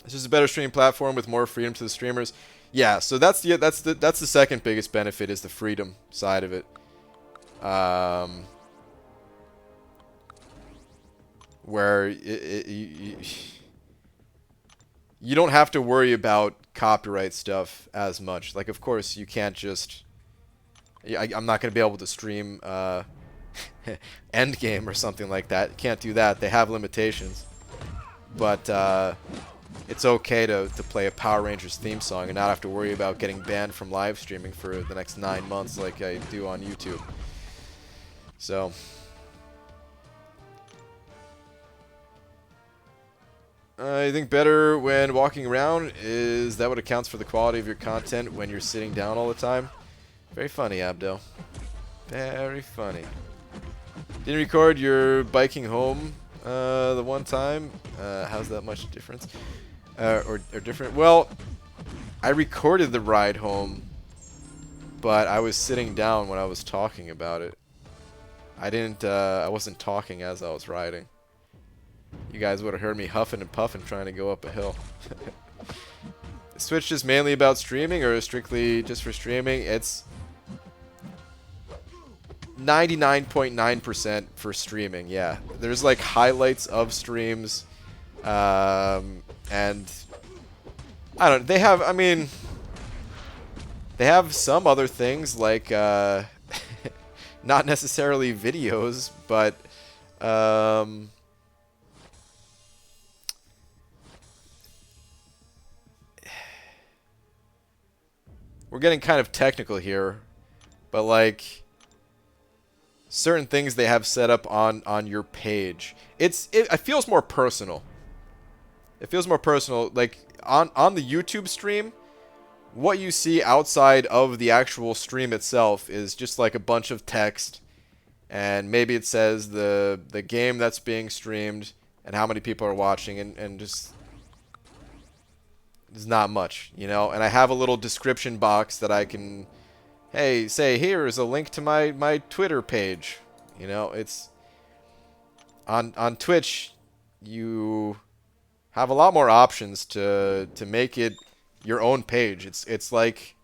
This is a better streaming platform with more freedom to the streamers. Yeah, so that's the second biggest benefit is the freedom side of it. Where you don't have to worry about copyright stuff as much. Like, of course, you can't just... I'm not going to be able to stream Endgame or something like that. You can't do that. They have limitations. But it's okay to play a Power Rangers theme song and not have to worry about getting banned from live streaming for the next 9 months like I do on YouTube. So... I think better when walking around is that what accounts for the quality of your content when you're sitting down all the time? Very funny, Abdo. Very funny. Didn't record your biking home the one time. How's that much difference? Or different? Well, I recorded the ride home, but I was sitting down when I was talking about it. I wasn't talking as I was riding. You guys would have heard me huffing and puffing trying to go up a hill. Is Twitch just mainly about streaming or strictly just for streaming? It's 99.9% for streaming, yeah. There's like highlights of streams. And I don't know, they have, I mean, they have some other things like, not necessarily videos, but, we're getting kind of technical here, but like certain things they have set up on your page, it feels more personal. It feels more personal. Like on the YouTube stream, what you see outside of the actual stream itself is just like a bunch of text, and maybe it says the game that's being streamed and how many people are watching, and just there's not much, you know. And I have a little description box that I can, hey, say here is a link to my Twitter page. You know, it's on Twitch. You have a lot more options to make it your own page. It's like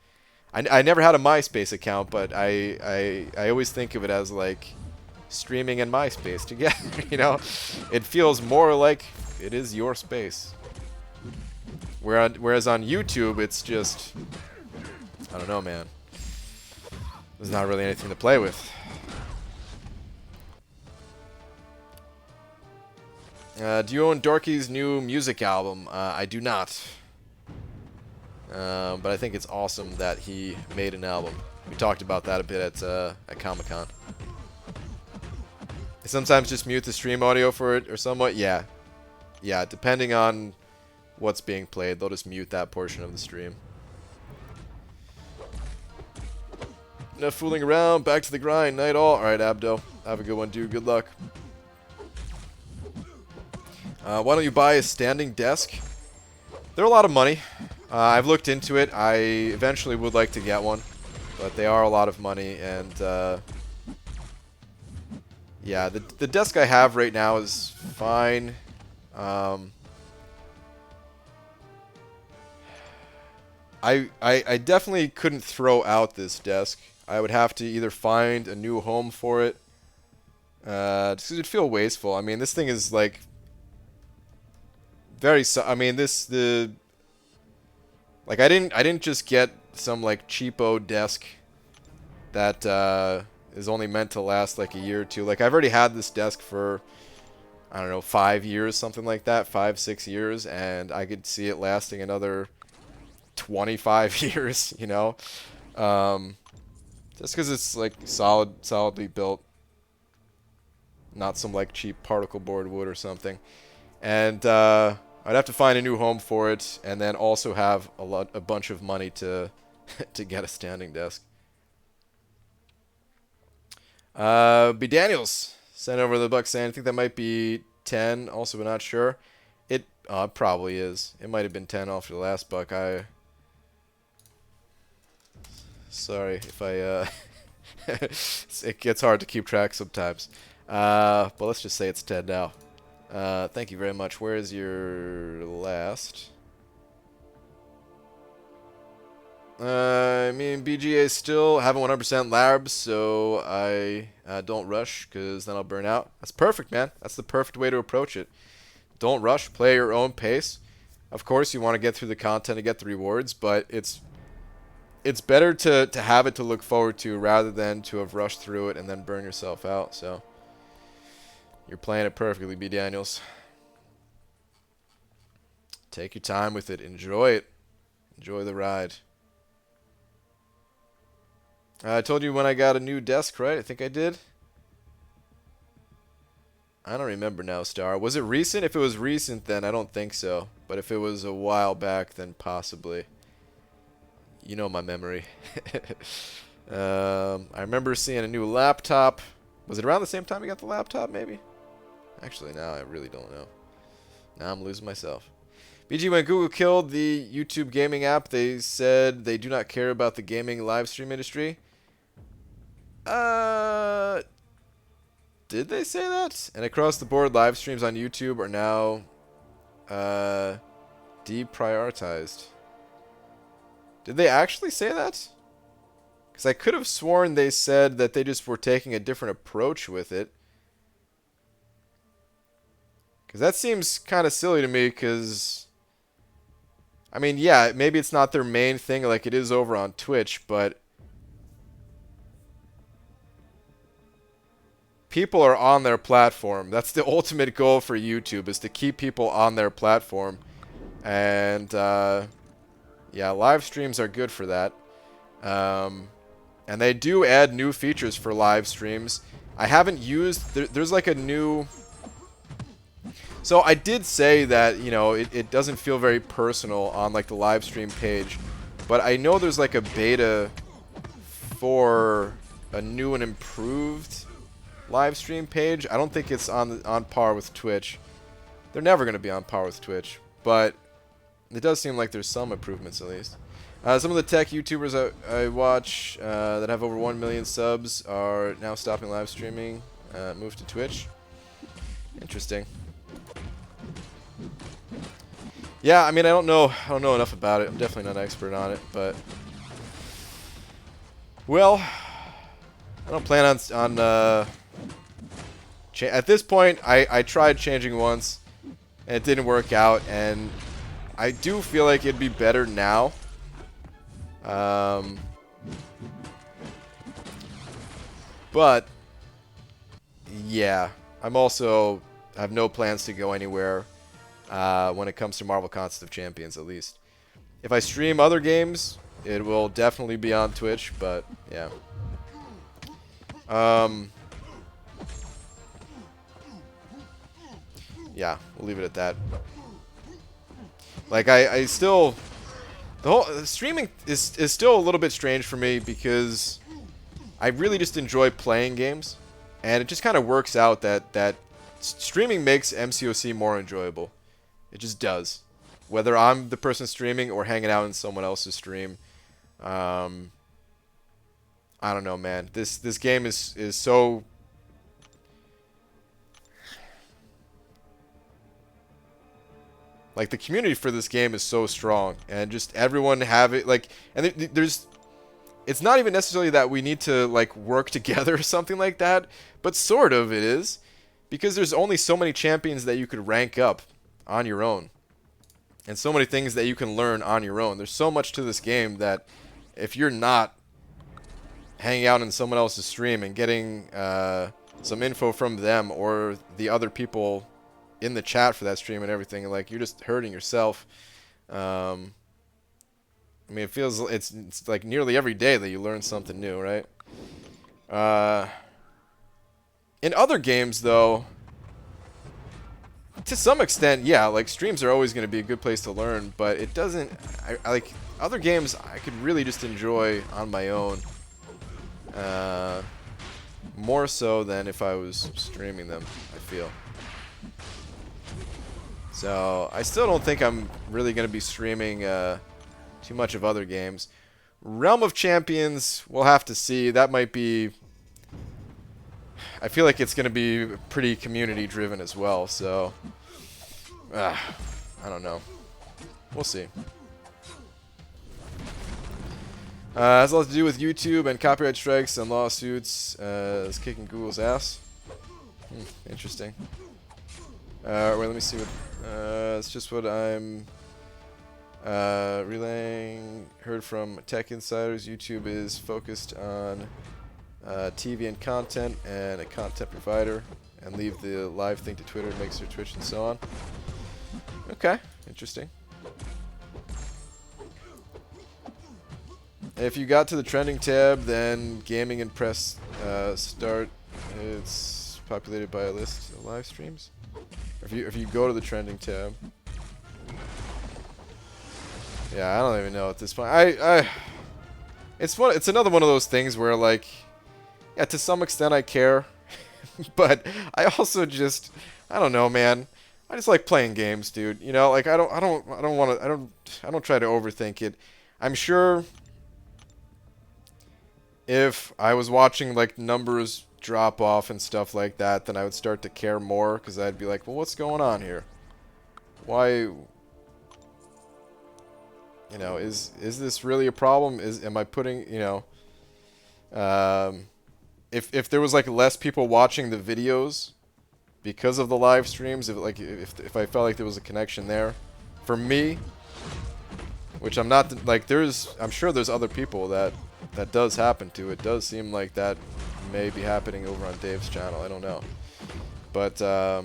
I never had a MySpace account, but I always think of it as like streaming and MySpace together. You know, it feels more like it is your space. Whereas on YouTube, it's just, I don't know, man. There's not really anything to play with. Do you own Dorky's new music album? I do not. But I think it's awesome that he made an album. We talked about that a bit at Comic-Con. I sometimes just mute the stream audio for it or somewhat. Yeah. Yeah, depending on what's being played, they'll just mute that portion of the stream. Enough fooling around, back to the grind, night all. Alright, Abdo, have a good one, dude, good luck. Why don't you buy a standing desk? They're a lot of money. I've looked into it. I eventually would like to get one, but they are a lot of money, and yeah, the desk I have right now is fine. I definitely couldn't throw out this desk. I would have to either find a new home for it. Just 'cause it'd feel wasteful. I mean, this thing is like very. I mean, like I didn't just get some like cheapo desk that is only meant to last like a year or two. Like I've already had this desk for, I don't know, 5 years, something like that, 5, 6 years, and I could see it lasting another 25 years, you know, just because it's like solidly built, not some like cheap particle board wood or something. And I'd have to find a new home for it, and then also have a bunch of money to to get a standing desk. B. Daniels sent over the buck saying, I think that might be 10, also but not sure. It probably is. It might have been 10 after the last buck. Sorry if I it gets hard to keep track sometimes. But let's just say it's 10 now. Thank you very much. Where is your last? I mean, BGA still haven't 100% labs, so I don't rush, because then I'll burn out. That's perfect, man. That's the perfect way to approach it. Don't rush. Play your own pace. Of course, you want to get through the content to get the rewards, but it's better to have it to look forward to rather than to have rushed through it and then burn yourself out. So you're playing it perfectly, B. Daniels. Take your time with it. Enjoy it. Enjoy the ride. I told you when I got a new desk, right? I think I did. I don't remember now, Star. Was it recent? If it was recent, then I don't think so. But if it was a while back, then possibly. You know my memory. I remember seeing a new laptop. Was it around the same time I got the laptop, maybe? Actually, now I really don't know. Now I'm losing myself. BG, when Google killed the YouTube gaming app, they said they do not care about the gaming live stream industry. Did they say that? And across the board, live streams on YouTube are now deprioritized. Did they actually say that? Because I could have sworn they said that they just were taking a different approach with it. Because that seems kind of silly to me, because I mean, yeah, maybe it's not their main thing like it is over on Twitch, but people are on their platform. That's the ultimate goal for YouTube, is to keep people on their platform. And yeah, live streams are good for that. And they do add new features for live streams. I haven't used... There's like a new... So I did say that, you know, it doesn't feel very personal on like the live stream page. But I know there's like a beta for a new and improved live stream page. I don't think it's on par with Twitch. They're never going to be on par with Twitch. But it does seem like there's some improvements at least. Some of the tech YouTubers I watch that have over 1 million subs are now stopping live streaming, move to Twitch. Interesting. Yeah, I mean, I don't know enough about it. I'm definitely not an expert on it, but well, I don't plan on at this point. I tried changing once, and it didn't work out, and I do feel like it'd be better now. But yeah, I have no plans to go anywhere when it comes to Marvel Contest of Champions, at least. If I stream other games, it will definitely be on Twitch, but yeah. Yeah, we'll leave it at that. Like, I still... The whole streaming is still a little bit strange for me, because I really just enjoy playing games, and it just kind of works out that streaming makes MCOC more enjoyable. It just does. Whether I'm the person streaming or hanging out in someone else's stream. I don't know, man. This game is so... Like, the community for this game is so strong, and just everyone have it, like, and there's, it's not even necessarily that we need to, like, work together or something like that, but sort of it is, because there's only so many champions that you could rank up on your own, and so many things that you can learn on your own. There's so much to this game that if you're not hanging out in someone else's stream and getting some info from them or the other people in the chat for that stream and everything, like, you're just hurting yourself. I mean, it feels, it's like nearly every day that you learn something new, right? In other games, though, to some extent, yeah, like, streams are always going to be a good place to learn, but it doesn't, I like, other games I could really just enjoy on my own, more so than if I was streaming them, I feel. So, I still don't think I'm really going to be streaming too much of other games. Realm of Champions, we'll have to see. That might be... I feel like it's going to be pretty community-driven as well, so... I don't know. We'll see. Has a lot to do with YouTube and copyright strikes and lawsuits. It's kicking Google's ass. Interesting. Wait, let me see what... it's just what I'm relaying. Heard from tech insiders. YouTube is focused on TV and content and a content provider, and leave the live thing to Twitter, makes their Twitch and so on. Okay, interesting. If you got to the trending tab, then gaming and press start. It's populated by a list of live streams. If you go to the trending tab, yeah, I don't even know at this point. It's another one of those things where, like, yeah, to some extent I care, but I also just, I don't know, man. I just like playing games, dude. You know, like, I don't try to overthink it. I'm sure if I was watching, like, numbers drop off and stuff like that, then I would start to care more, because I'd be like, well, what's going on here? Why, you know, is this really a problem? Am I putting, you know, if there was, like, less people watching the videos because of the live streams, if I felt like there was a connection there, for me, which I'm not, like, I'm sure there's other people that does happen to. It does seem like that may be happening over on Dave's channel. I don't know. But, I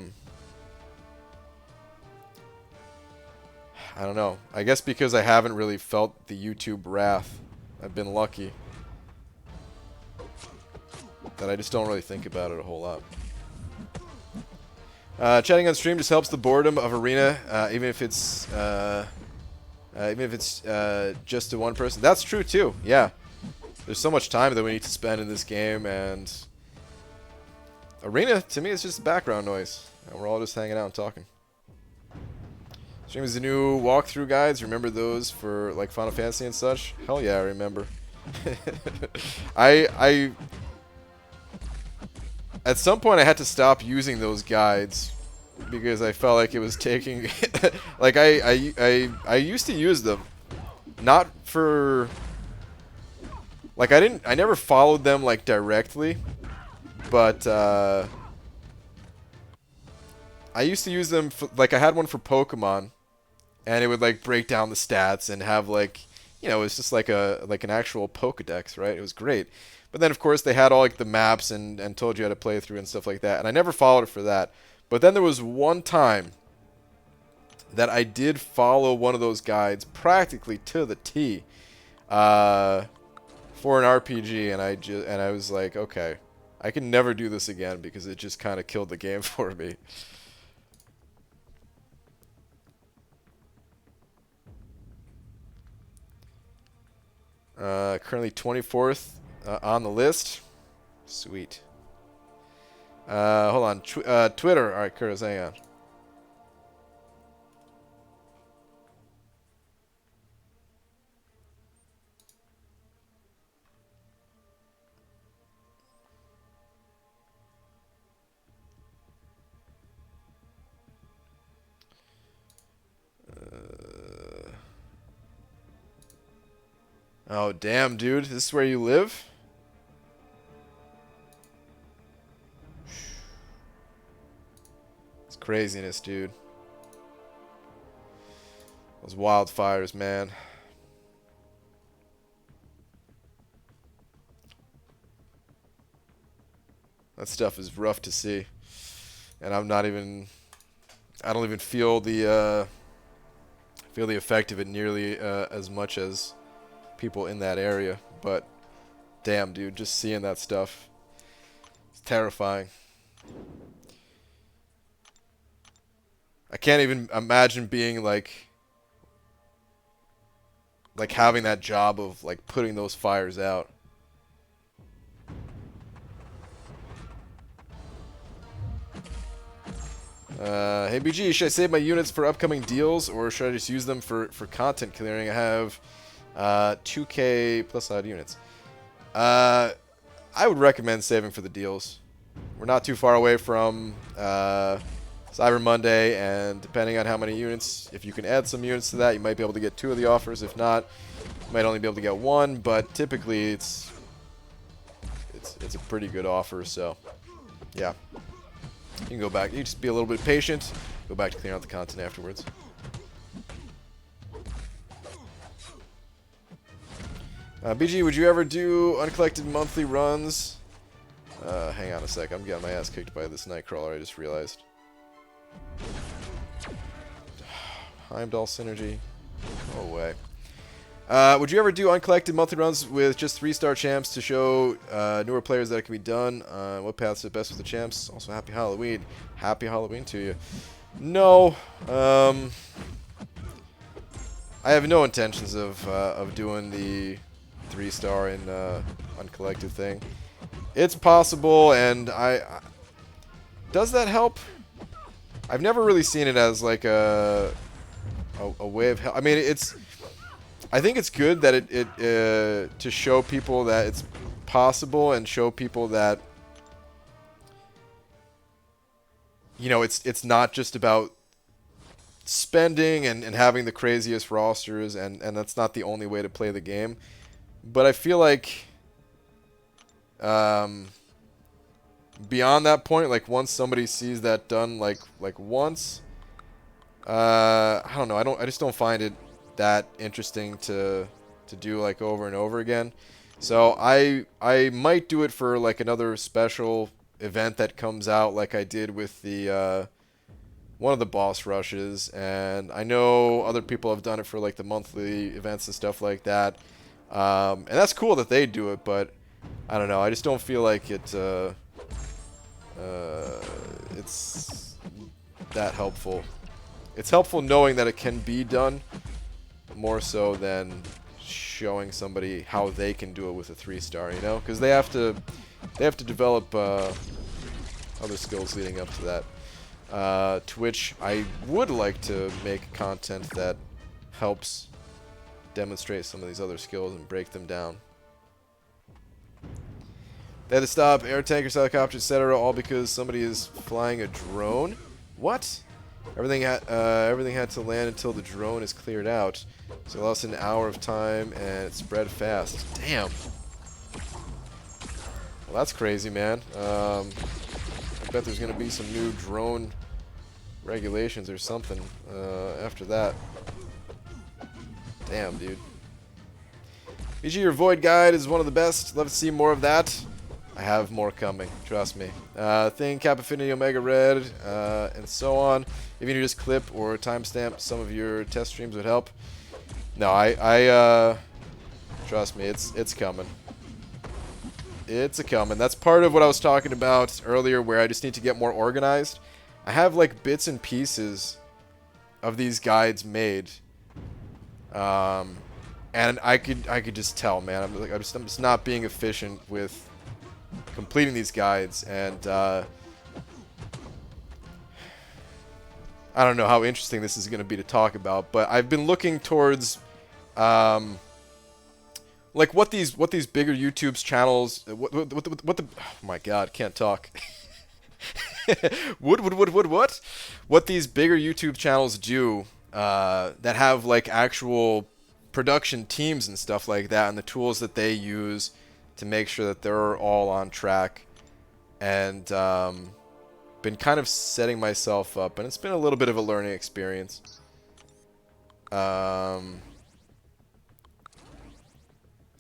don't know. I guess because I haven't really felt the YouTube wrath, I've been lucky that I just don't really think about it a whole lot. Chatting on stream just helps the boredom of Arena, even if it's just to one person. That's true too. Yeah. There's so much time that we need to spend in this game, and Arena, to me, is just background noise. And we're all just hanging out and talking. Stream is the new walkthrough guides. Remember those for, like, Final Fantasy and such? Hell yeah, I remember. At some point, I had to stop using those guides because I felt like it was taking... like, I used to use them. Not for... Like, I never followed them, like, directly, but, I used to use them for, like, I had one for Pokemon, and it would, like, break down the stats and have, like, you know, it's just like an actual Pokedex, right? It was great. But then, of course, they had all, like, the maps and told you how to play through and stuff like that, and I never followed it for that. But then there was one time that I did follow one of those guides practically to the T, for an RPG, and I was like, okay, I can never do this again because it just kind of killed the game for me. Currently 24th on the list. Sweet. Hold on. Twitter. All right, Curtis, hang on. Oh, damn, dude. This is where you live? It's craziness, dude. Those wildfires, man. That stuff is rough to see. And I'm not even... I don't even feel the effect of it nearly as much as people in that area. But damn, dude, just seeing that stuff, it's terrifying. I can't even imagine being like having that job of like putting those fires out. Hey BG, should I save my units for upcoming deals, or should I just use them for content clearing? I have 2k plus odd units. I would recommend saving for the deals. We're not too far away from Cyber Monday, and depending on how many units, if you can add some units to that, you might be able to get 2 of the offers. If not, you might only be able to get 1, but typically it's a pretty good offer, so yeah. You can go back. You just be a little bit patient. Go back to clearing out the content afterwards. BG, would you ever do uncollected monthly runs? Hang on a sec. I'm getting my ass kicked by this Nightcrawler, I just realized. Heimdall synergy. Go away. Would you ever do uncollected monthly runs with just 3-star champs to show newer players that it can be done? What paths are best with the champs? Also, happy Halloween. Happy Halloween to you. No. I have no intentions of doing the 3-star and uncollected thing. It's possible, and does that help? I've never really seen it as like a way of help. I mean, I think it's good that it to show people that it's possible, and show people that, you know, it's not just about spending and having the craziest rosters, and that's not the only way to play the game. But I feel like beyond that point, like once somebody sees that done like once, I don't know, I just don't find it that interesting to do like over and over again. So I might do it for like another special event that comes out, like I did with the one of the boss rushes, and I know other people have done it for like the monthly events and stuff like that. And that's cool that they do it, but I don't know, I just don't feel like it's that helpful. It's helpful knowing that it can be done, more so than showing somebody how they can do it with a 3-star, you know, because they have to develop other skills leading up to that. To which I would like to make content that helps demonstrate some of these other skills and break them down. They had to stop air tankers, helicopters, etc., all because somebody is flying a drone. What? Everything had to land until the drone is cleared out. So it lost an hour of time and it spread fast. Damn. Well, that's crazy, man. I bet there's gonna be some new drone regulations or something after that. Damn, dude. BG, your Void Guide is one of the best. Love to see more of that. I have more coming, trust me. Thing, Cap Affinity, Omega Red, and so on. If you need to just clip or timestamp some of your test streams would help. No, I trust me, it's coming. It's a coming. That's part of what I was talking about earlier, where I just need to get more organized. I have like bits and pieces of these guides made, and I could just tell, man. I'm just not being efficient with completing these guides, and I don't know how interesting this is going to be to talk about, but I've been looking towards like what these bigger YouTube's channels, what the, oh my god, can't talk. What these bigger YouTube channels do that have like actual production teams and stuff like that, and the tools that they use to make sure that they're all on track. And been kind of setting myself up, and it's been a little bit of a learning experience.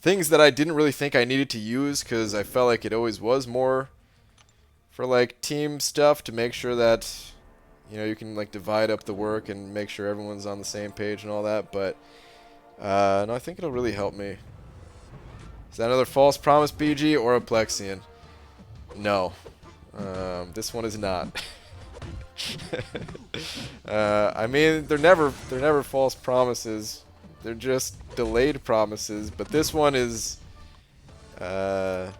Things that I didn't really think I needed to use, because I felt like it always was more for like team stuff, to make sure that, you know, you can like divide up the work and make sure everyone's on the same page and all that. But no, I think it'll really help me. Is that another false promise BG or a Plexian? No. This one is not. I mean, they're never false promises. They're just delayed promises. But this one is, no.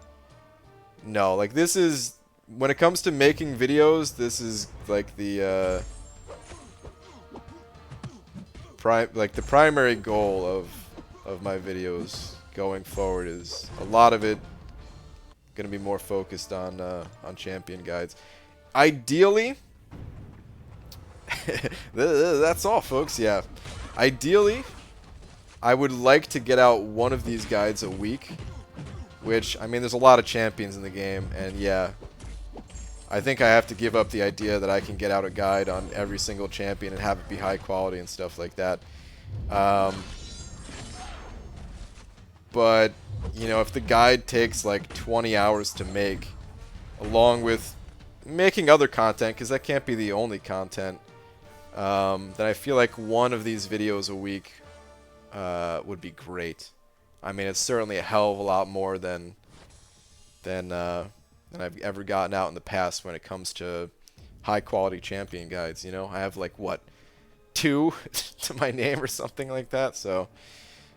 Like, this is, when it comes to making videos, this is like the the primary goal of my videos going forward. Is a lot of it going to be more focused on champion guides. Ideally, that's all, folks. Yeah, ideally, I would like to get out one of these guides a week. Which, I mean, there's a lot of champions in the game, and yeah, I think I have to give up the idea that I can get out a guide on every single champion and have it be high quality and stuff like that. But, you know, if the guide takes like 20 hours to make, along with making other content, because that can't be the only content, then I feel like one of these videos a week would be great. I mean, it's certainly a hell of a lot more than I've ever gotten out in the past when it comes to high-quality champion guides. You know, I have like, what, 2 to my name or something like that. So,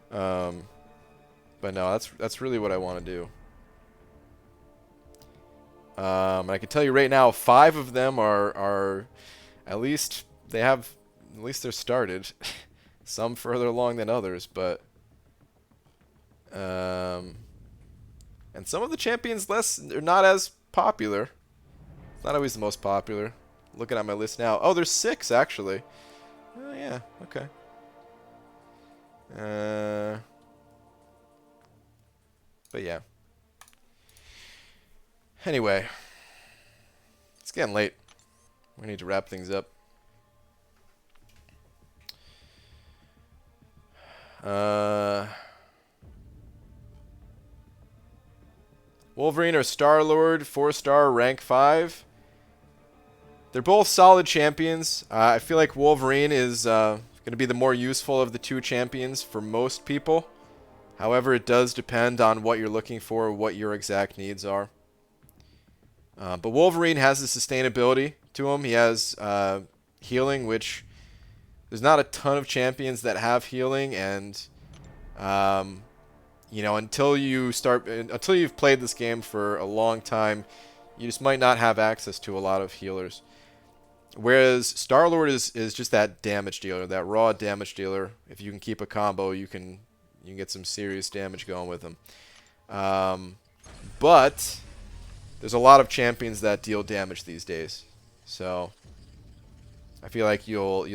but no, that's really what I want to do. I can tell you right now, 5 of them are at least they're started. Some further along than others, but and some of the champions are not as popular. Not always the most popular. Looking at my list now. Oh, there's 6 actually. Oh yeah, okay. But yeah. Anyway, it's getting late. We need to wrap things up. Wolverine or Star-Lord, 4-star, rank 5. They're both solid champions. I feel like Wolverine is going to be the more useful of the 2 champions for most people. However, it does depend on what you're looking for, what your exact needs are. But Wolverine has the sustainability to him. He has healing, which there's not a ton of champions that have healing, and you know, until you've played this game for a long time, you just might not have access to a lot of healers. Whereas Star-Lord is just that damage dealer, that raw damage dealer. If you can keep a combo, you can get some serious damage going with him. But there's a lot of champions that deal damage these days, so I feel like you're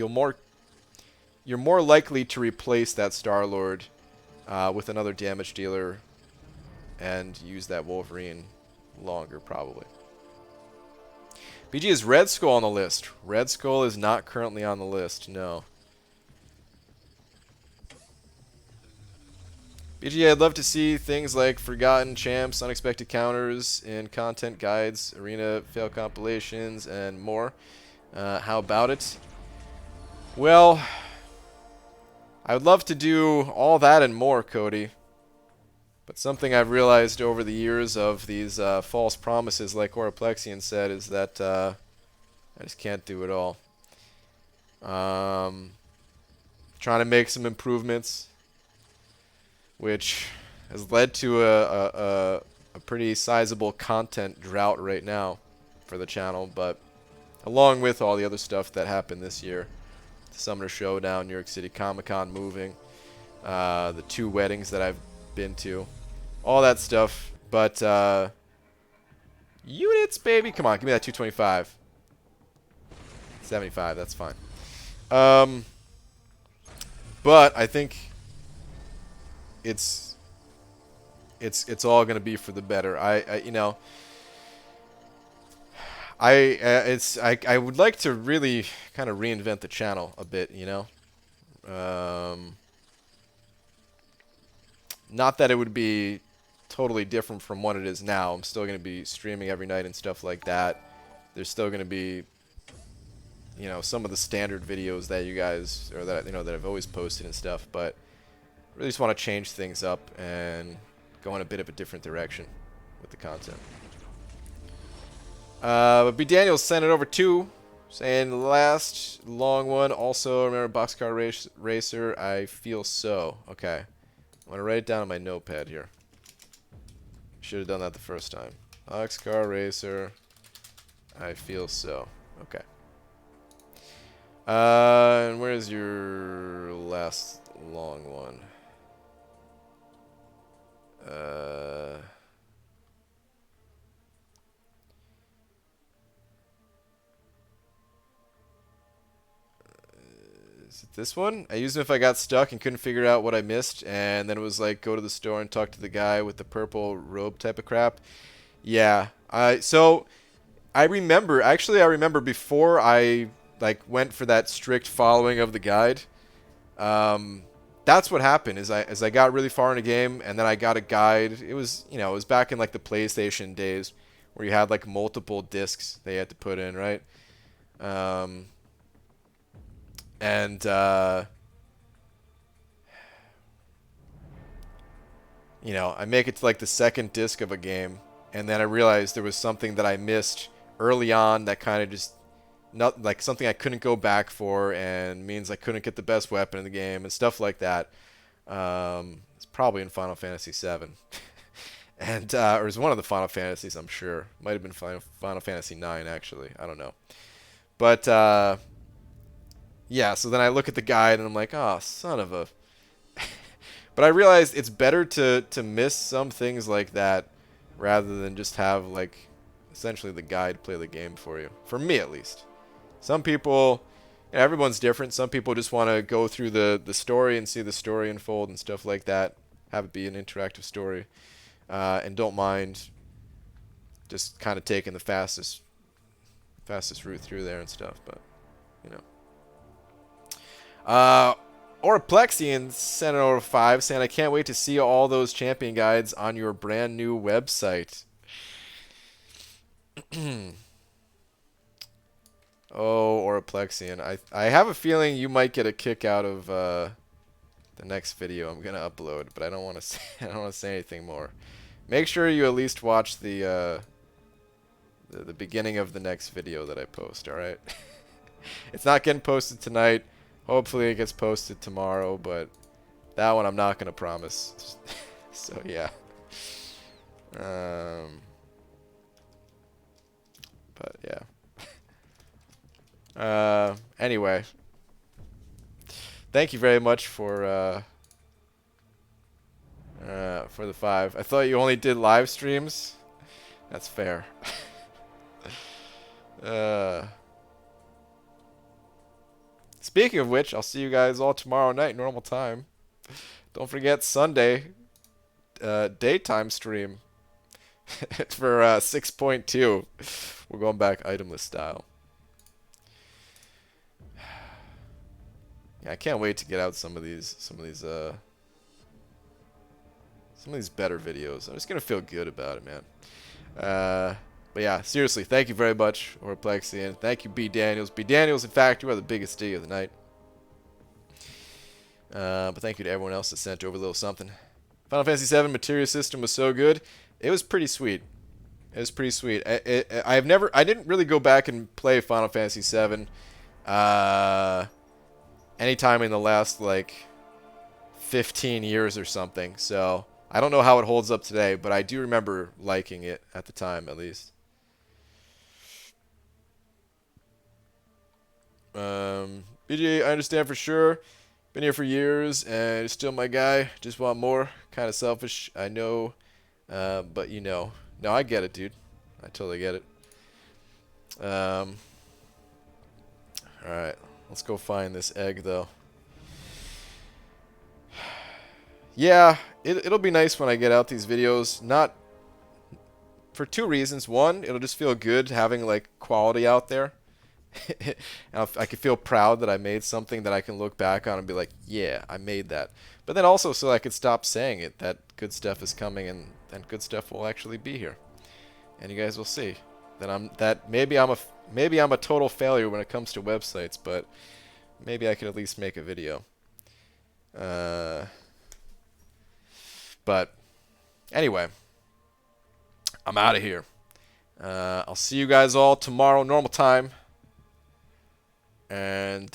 more likely to replace that Star-Lord with another damage dealer and use that Wolverine longer, probably. BG, is Red Skull on the list? Red Skull is not currently on the list, no. BG, I'd love to see things like Forgotten Champs, Unexpected Counters in content guides, arena fail compilations, and more. How about it? Well, I would love to do all that and more, Cody. But something I've realized over the years of these false promises, like Oraplexian said, is that I just can't do it all. Trying to make some improvements, which has led to a pretty sizable content drought right now for the channel, but along with all the other stuff that happened this year. The Summoner Showdown, New York City Comic-Con moving, the 2 weddings that I've been to, all that stuff. But units, baby, come on, give me that 225. 75, that's fine. But I think it's all going to be for the better. You know, I would like to really kind of reinvent the channel a bit, you know. Not that it would be totally different from what it is now. I'm still going to be streaming every night and stuff like that. There's still going to be, you know, some of the standard videos that you guys, or that, you know, that I've always posted and stuff, but I really just want to change things up and go in a bit of a different direction with the content. But B. Daniels sent it over too, saying last long one. Also, remember Boxcar Racer. I feel so. Okay, I'm gonna write it down on my notepad here. Should have done that the first time. Boxcar Racer. I feel so. Okay. And where's your last long one? Is it this one? I used them if I got stuck and couldn't figure out what I missed, and then it was like, go to the store and talk to the guy with the purple robe type of crap. Yeah. So I remember, actually I remember before I like went for that strict following of the guide, that's what happened is I got really far in a game, and then I got a guide. It was, you know, it was back in like the PlayStation days where you had like multiple discs they had to put in, right? And you know, I make it to like the second disc of a game, and then I realized there was something that I missed early on that kind of just, not like something I couldn't go back for, and means I couldn't get the best weapon in the game and stuff like that. It's probably in Final Fantasy VII, and or it was one of the Final Fantasies, I'm sure. Might have been Final Fantasy IX, actually. I don't know, but yeah. So then I look at the guide and I'm like, oh, son of a. But I realized it's better to miss some things like that rather than just have like essentially the guide play the game for you. For me, at least. Some people, you know, everyone's different. Some people just want to go through the story and see the story unfold and stuff like that. Have it be an interactive story, and don't mind just kind of taking the fastest route through there and stuff. But you know. Oraplexian sent it over 5, saying, I can't wait to see all those champion guides on your brand new website. Oh, Oraplexian. I have a feeling you might get a kick out of the next video I'm gonna upload, but I don't want to say I don't want to say anything more. Make sure you at least watch the beginning of the next video that I post. All right. It's not getting posted tonight. Hopefully it gets posted tomorrow, but that one I'm not going to promise. So, yeah. But, yeah. Anyway. Thank you very much for the 5. I thought you only did live streams. That's fair. Speaking of which, I'll see you guys all tomorrow night, normal time. Don't forget Sunday, daytime stream for 6.2. We're going back itemless style. Yeah, I can't wait to get out some of these better videos. I'm just gonna feel good about it, man. But yeah, seriously, thank you very much, Oraplexian. Thank you, B. Daniels. B. Daniels, in fact, you are the biggest D of the night. But thank you to everyone else that sent over a little something. Final Fantasy VII Materia System was so good. It was pretty sweet. It was pretty sweet. I didn't really go back and play Final Fantasy VII anytime in the last, like, 15 years or something. So I don't know how it holds up today, but I do remember liking it at the time, at least. BJ, I understand for sure. Been here for years, and you're still my guy. Just want more. Kind of selfish, I know. But you know. No, I get it, dude. I totally get it. Alright. Let's go find this egg, though. Yeah, it'll be nice when I get out these videos. Not for two reasons. One, it'll just feel good having like quality out there. And I can feel proud that I made something that I can look back on and be like, yeah, I made that. But then also so I could stop saying it, that good stuff is coming and good stuff will actually be here. And you guys will see that maybe I'm a total failure when it comes to websites, but maybe I can at least make a video. But anyway, I'm out of here. I'll see you guys all tomorrow, normal time. And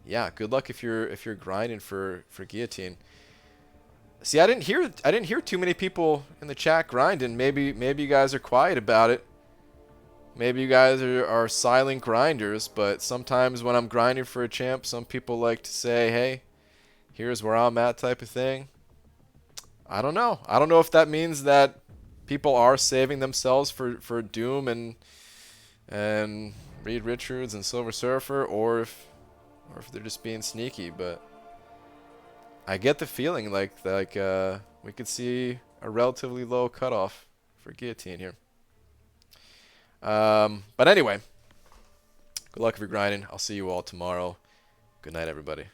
yeah, good luck if you're grinding for Guillotine. See, I didn't hear too many people in the chat grinding. Maybe you guys are quiet about it. Maybe you guys are silent grinders, but sometimes when I'm grinding for a champ, some people like to say, "Hey, here's where I'm at," type of thing. I don't know. I don't know if that means that people are saving themselves for Doom and Reed Richards and Silver Surfer, or if they're just being sneaky, but I get the feeling like we could see a relatively low cutoff for Guillotine here. But anyway, good luck if you're grinding. I'll see you all tomorrow. Good night, everybody.